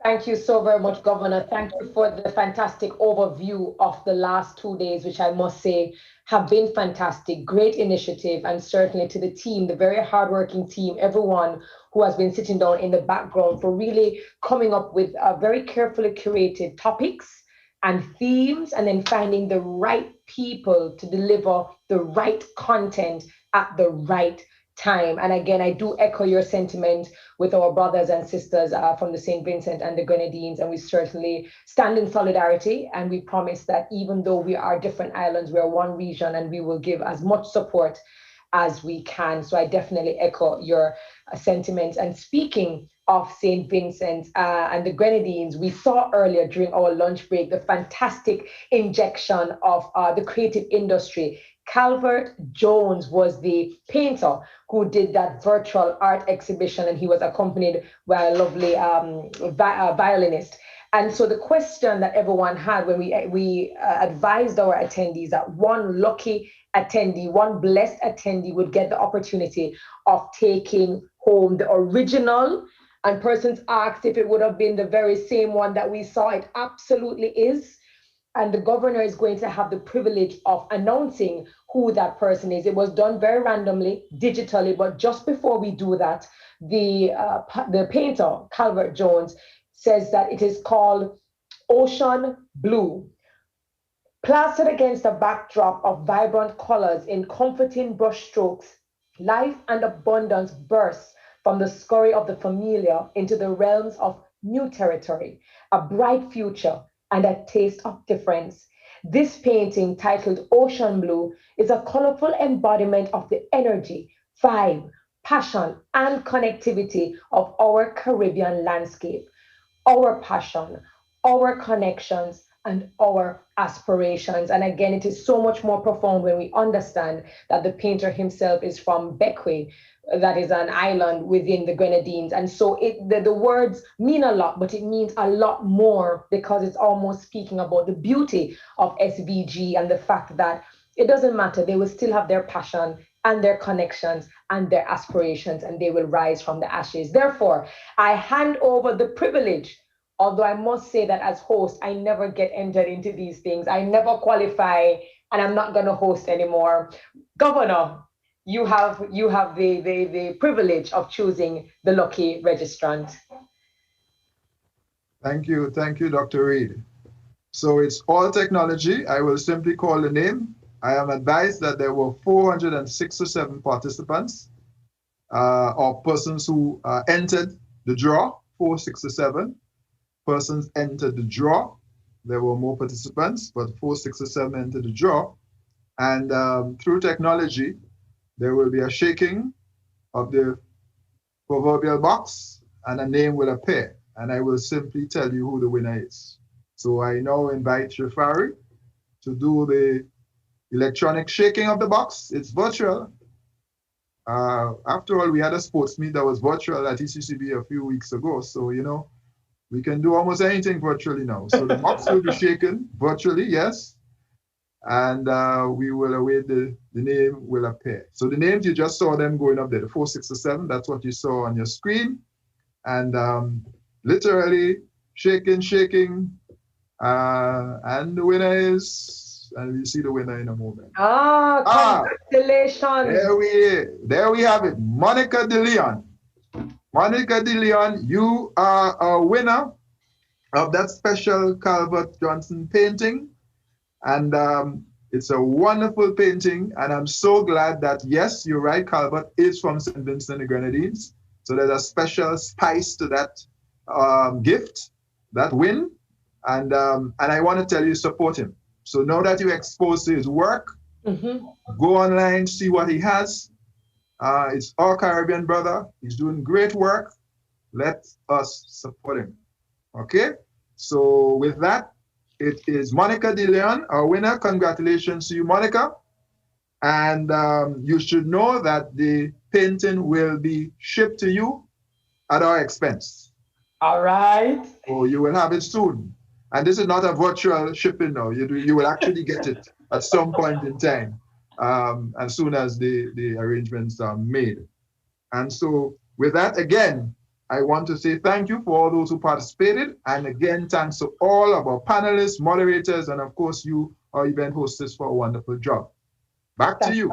Thank you so very much, Governor. Thank you for the fantastic overview of the last 2 days, which I must say have been fantastic. Great initiative, and certainly to the team, the very hardworking team, everyone who has been sitting down in the background for really coming up with very carefully curated topics and themes, and then finding the right people to deliver the right content at the right time. And again, I do echo your sentiment with our brothers and sisters from the St. Vincent and the Grenadines, and we certainly stand in solidarity, and we promise that even though we are different islands, we are one region, and we will give as much support as we can. So I definitely echo your sentiments. And speaking of St. Vincent and the Grenadines, we saw earlier during our lunch break the fantastic injection of the creative industry. Calvert Jones was the painter who did that virtual art exhibition, and he was accompanied by a lovely violinist. And so the question that everyone had when we advised our attendees that one lucky attendee, one blessed attendee would get the opportunity of taking home the original, and persons asked if it would have been the very same one that we saw. It absolutely is. And the governor is going to have the privilege of announcing who that person is. It was done very randomly, digitally, but just before we do that, the painter, Calvert Jones, says that it is called Ocean Blue. Plastered against a backdrop of vibrant colors in comforting brushstrokes, life and abundance bursts from the scurry of the familiar into the realms of new territory, a bright future, and a taste of difference. This painting, titled Ocean Blue, is a colorful embodiment of the energy, vibe, passion, and connectivity of our Caribbean landscape, our passion, our connections, and our aspirations. And again, it is so much more profound when we understand that the painter himself is from Bequia, that is an island within the Grenadines. And so the words mean a lot, but it means a lot more because it's almost speaking about the beauty of SVG and the fact that it doesn't matter, they will still have their passion and their connections and their aspirations, and they will rise from the ashes. Therefore, I hand over the privilege, although I must say that as host, I never get entered into these things. I never qualify, and I'm not going to host anymore. Governor, you have the privilege of choosing the lucky registrant. Thank you, Dr. Reed. So it's all technology. I will simply call the name. I am advised that there were 467 participants or persons who entered the draw, 467 persons entered the draw. There were more participants, but 467 entered the draw. And through technology, there will be a shaking of the proverbial box and a name will appear. And I will simply tell you who the winner is. So I now invite Shafari to do the electronic shaking of the box. It's virtual. After all, we had a sports meet that was virtual at ECCB a few weeks ago. So, you know, we can do almost anything virtually now. So the box will be shaken virtually, yes. And we will await the name will appear. So the names, you just saw them going up there, the 467, that's what you saw on your screen. And literally shaking. And the winner is, and we'll see the winner in a moment. Congratulations. There we have it, Monica De Leon. Monica De Leon, you are a winner of that special Calvert Johnson painting. And it's a wonderful painting. And I'm so glad that, yes, you're right, Calvert is from St. Vincent and the Grenadines. So there's a special spice to that gift, that win. And I want to tell you, support him. So now that you're exposed to his work, go online, see what he has. It's our Caribbean brother. He's doing great work. Let us support him. Okay? So with that, it is Monica De Leon, our winner. Congratulations to you, Monica. And you should know that the painting will be shipped to you at our expense. All right. So you will have it soon. And this is not a virtual shipping now. You will actually get it at some point in time, as soon as the arrangements are made. And so with that, again, I want to say thank you for all those who participated. And again, thanks to all of our panelists, moderators, and of course, you, our event hostess, for a wonderful job. Back to you.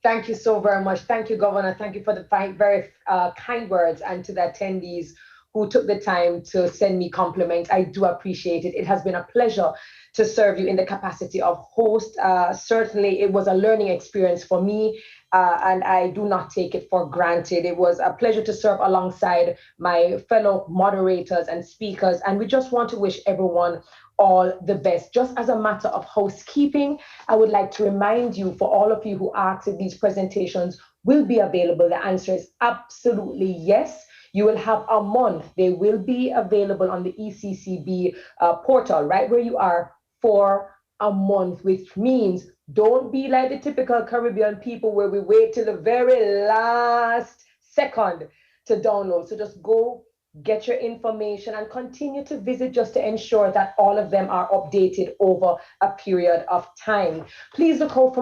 Thank you so very much. Thank you, Governor. Thank you for the very kind words, and to the attendees who took the time to send me compliments. I do appreciate it. It has been a pleasure to serve you in the capacity of host. Certainly, it was a learning experience for me, and I do not take it for granted. It was a pleasure to serve alongside my fellow moderators and speakers, and we just want to wish everyone all the best. Just as a matter of housekeeping, I would like to remind you, for all of you who asked if these presentations will be available, the answer is absolutely yes. You will have a month. They will be available on the ECCB portal, right where you are, for a month, which means don't be like the typical Caribbean people where we wait till the very last second to download. So just go get your information and continue to visit just to ensure that all of them are updated over a period of time. Please look out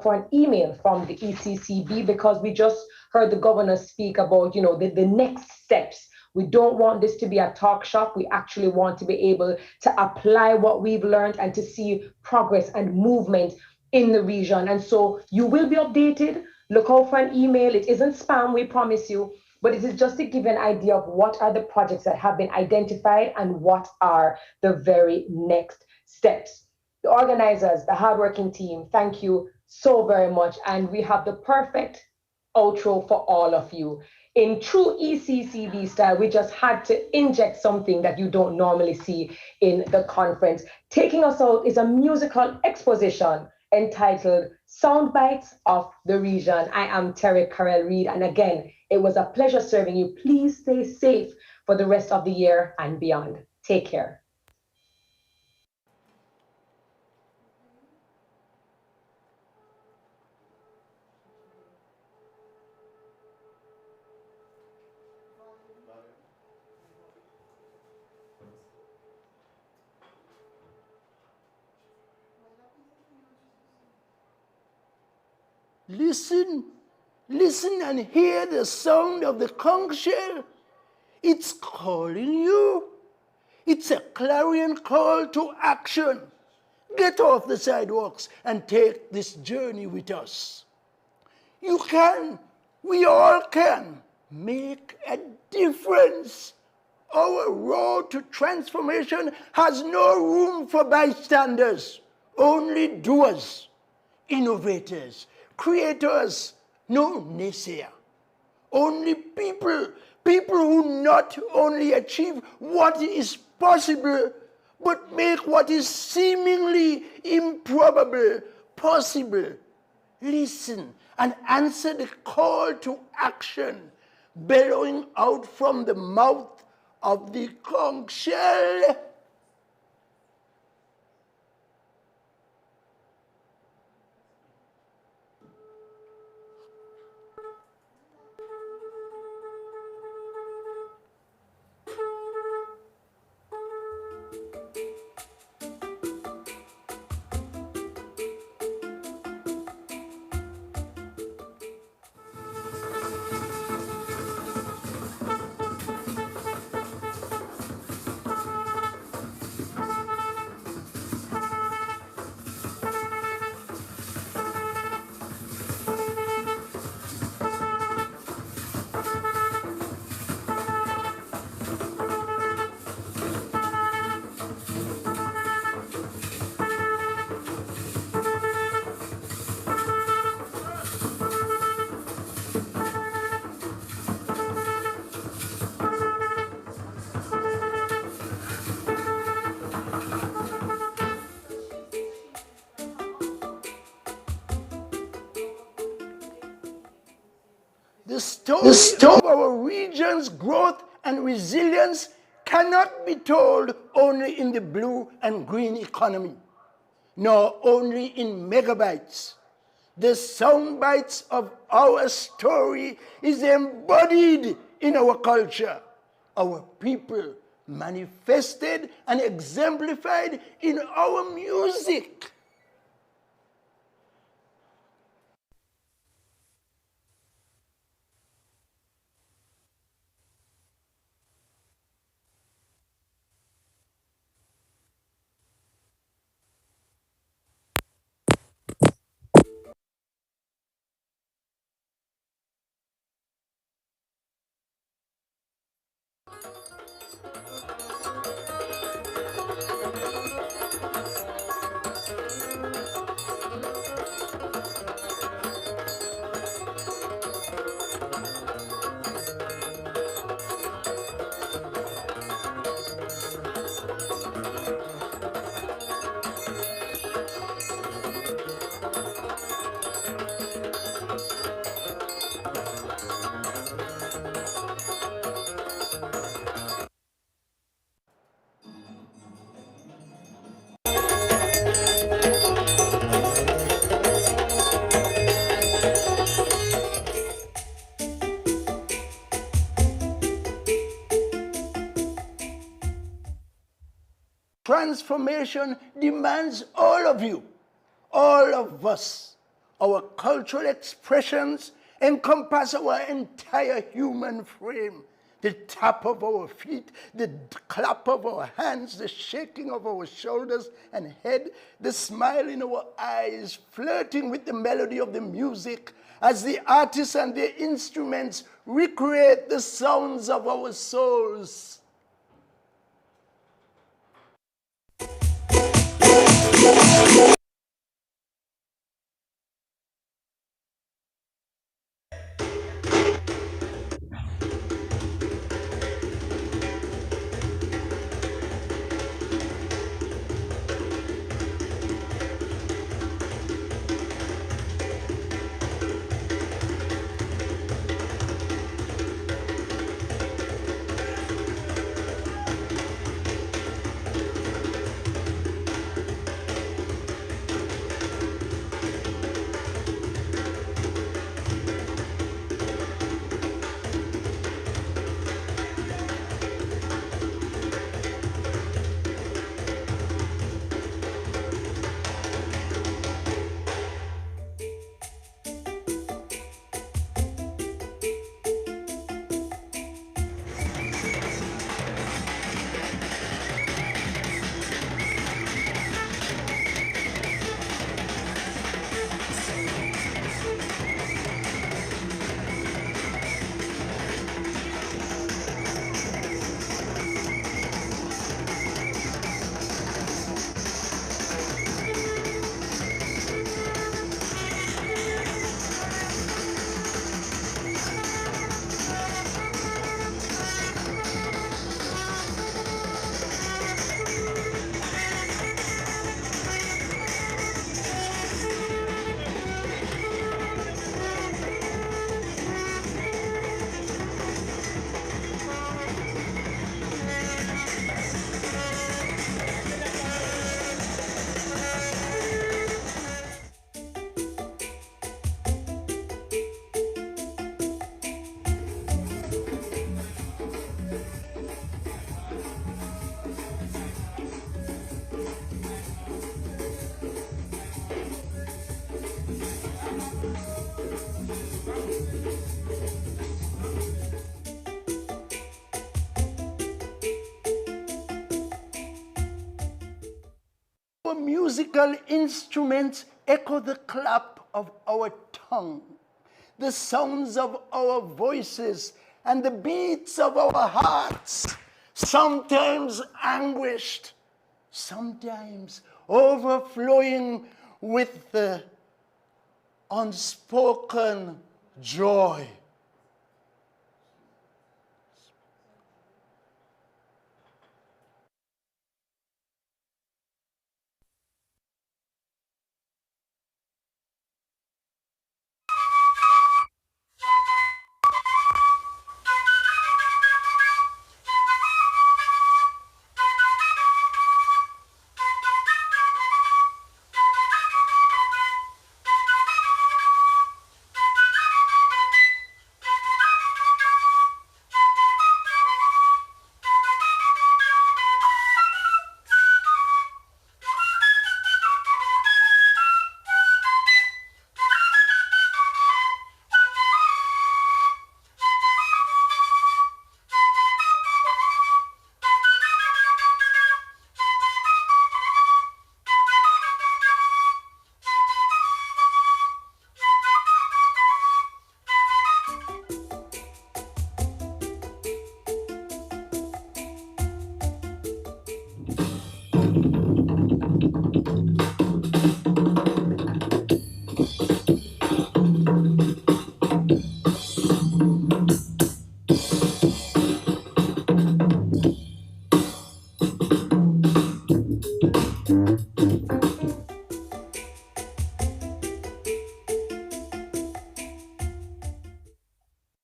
for an email from the ECCB, because we just heard the governor speak about, the next steps. We don't want this to be a talk shop. We actually want to be able to apply what we've learned and to see progress and movement in the region. And so you will be updated. Look out for an email. It isn't spam, we promise you, but it is just to give you an idea of what are the projects that have been identified and what are the very next steps. The organizers, the hardworking team, thank you so very much. And we have the perfect outro for all of you. In true ECCB style, we just had to inject something that you don't normally see in the conference. Taking us out is a musical exposition entitled Soundbites of the Region. I am Terry Carell Reed, and again, it was a pleasure serving you. Please stay safe for the rest of the year and beyond. Take care. Listen, listen and hear the sound of the conch shell. It's calling you. It's a clarion call to action. Get off the sidewalks and take this journey with us. You can, we all can, make a difference. Our road to transformation has no room for bystanders, only doers, innovators, creators, no naysayer. Only people who not only achieve what is possible, but make what is seemingly improbable possible. Listen and answer the call to action, bellowing out from the mouth of the conch shell. The story of our region's growth and resilience cannot be told only in the blue and green economy, nor only in megabytes. The sound bites of our story is embodied in our culture, our people, manifested and exemplified in our music. transformation demands all of you, all of us. Our cultural expressions encompass our entire human frame. The tap of our feet, the clap of our hands, the shaking of our shoulders and head, the smile in our eyes, flirting with the melody of the music, as the artists and their instruments recreate the sounds of our souls. Our musical instruments echo the clap of our tongue, the sounds of our voices, and the beats of our hearts, sometimes anguished, sometimes overflowing with the unspoken joy.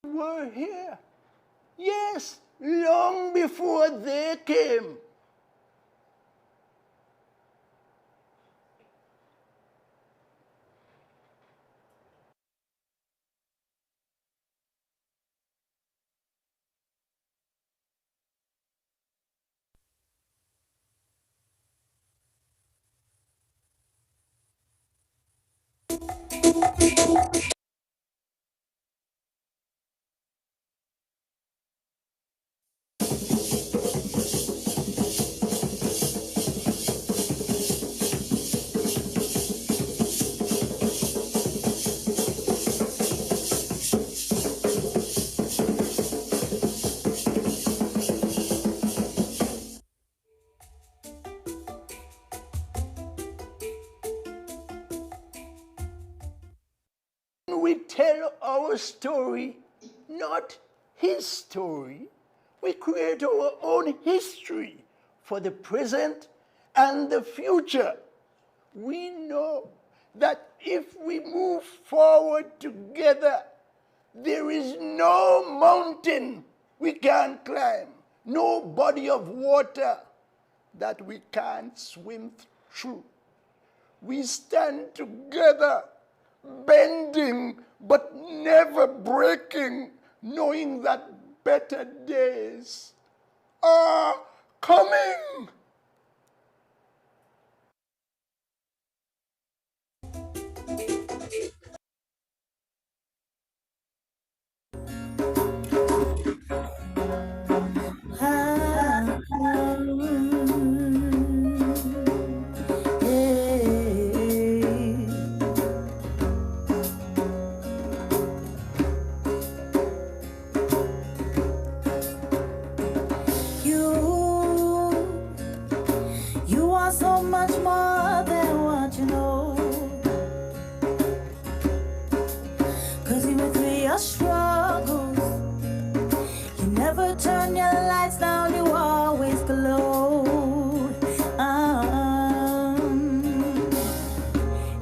Were here. Yes, long before they came. We tell our story, not his story. We create our own history for the present and the future. We know that if we move forward together, there is no mountain we can't climb, no body of water that we can't swim through. We stand together, bending but never breaking, knowing that better days are coming. You are so much more than what you know. 'Cause even through your struggles, you never turn your lights down, you always glow.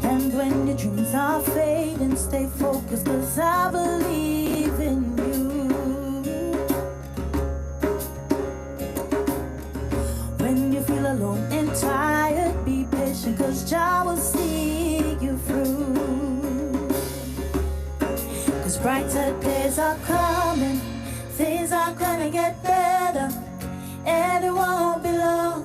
And when your dreams are fading, stay focused, 'cause I believe in you. When you feel alone and tired, be patient, 'cause Jah will see you through. 'Cause brighter days are coming, things are gonna get better, and it won't be long.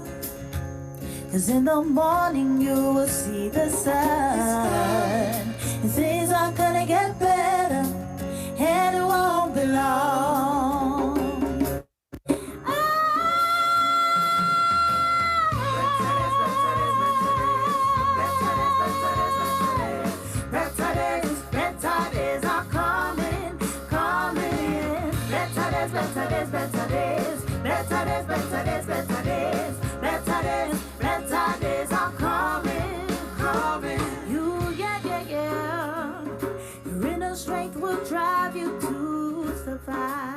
'Cause in the morning you will see the sun, and things are gonna get better, and it won't be long. Better days are coming, coming. Better days, better days, better days. Better days, better days, better days. Better days, better days are coming, coming. Yeah. Your inner strength will drive you to survive.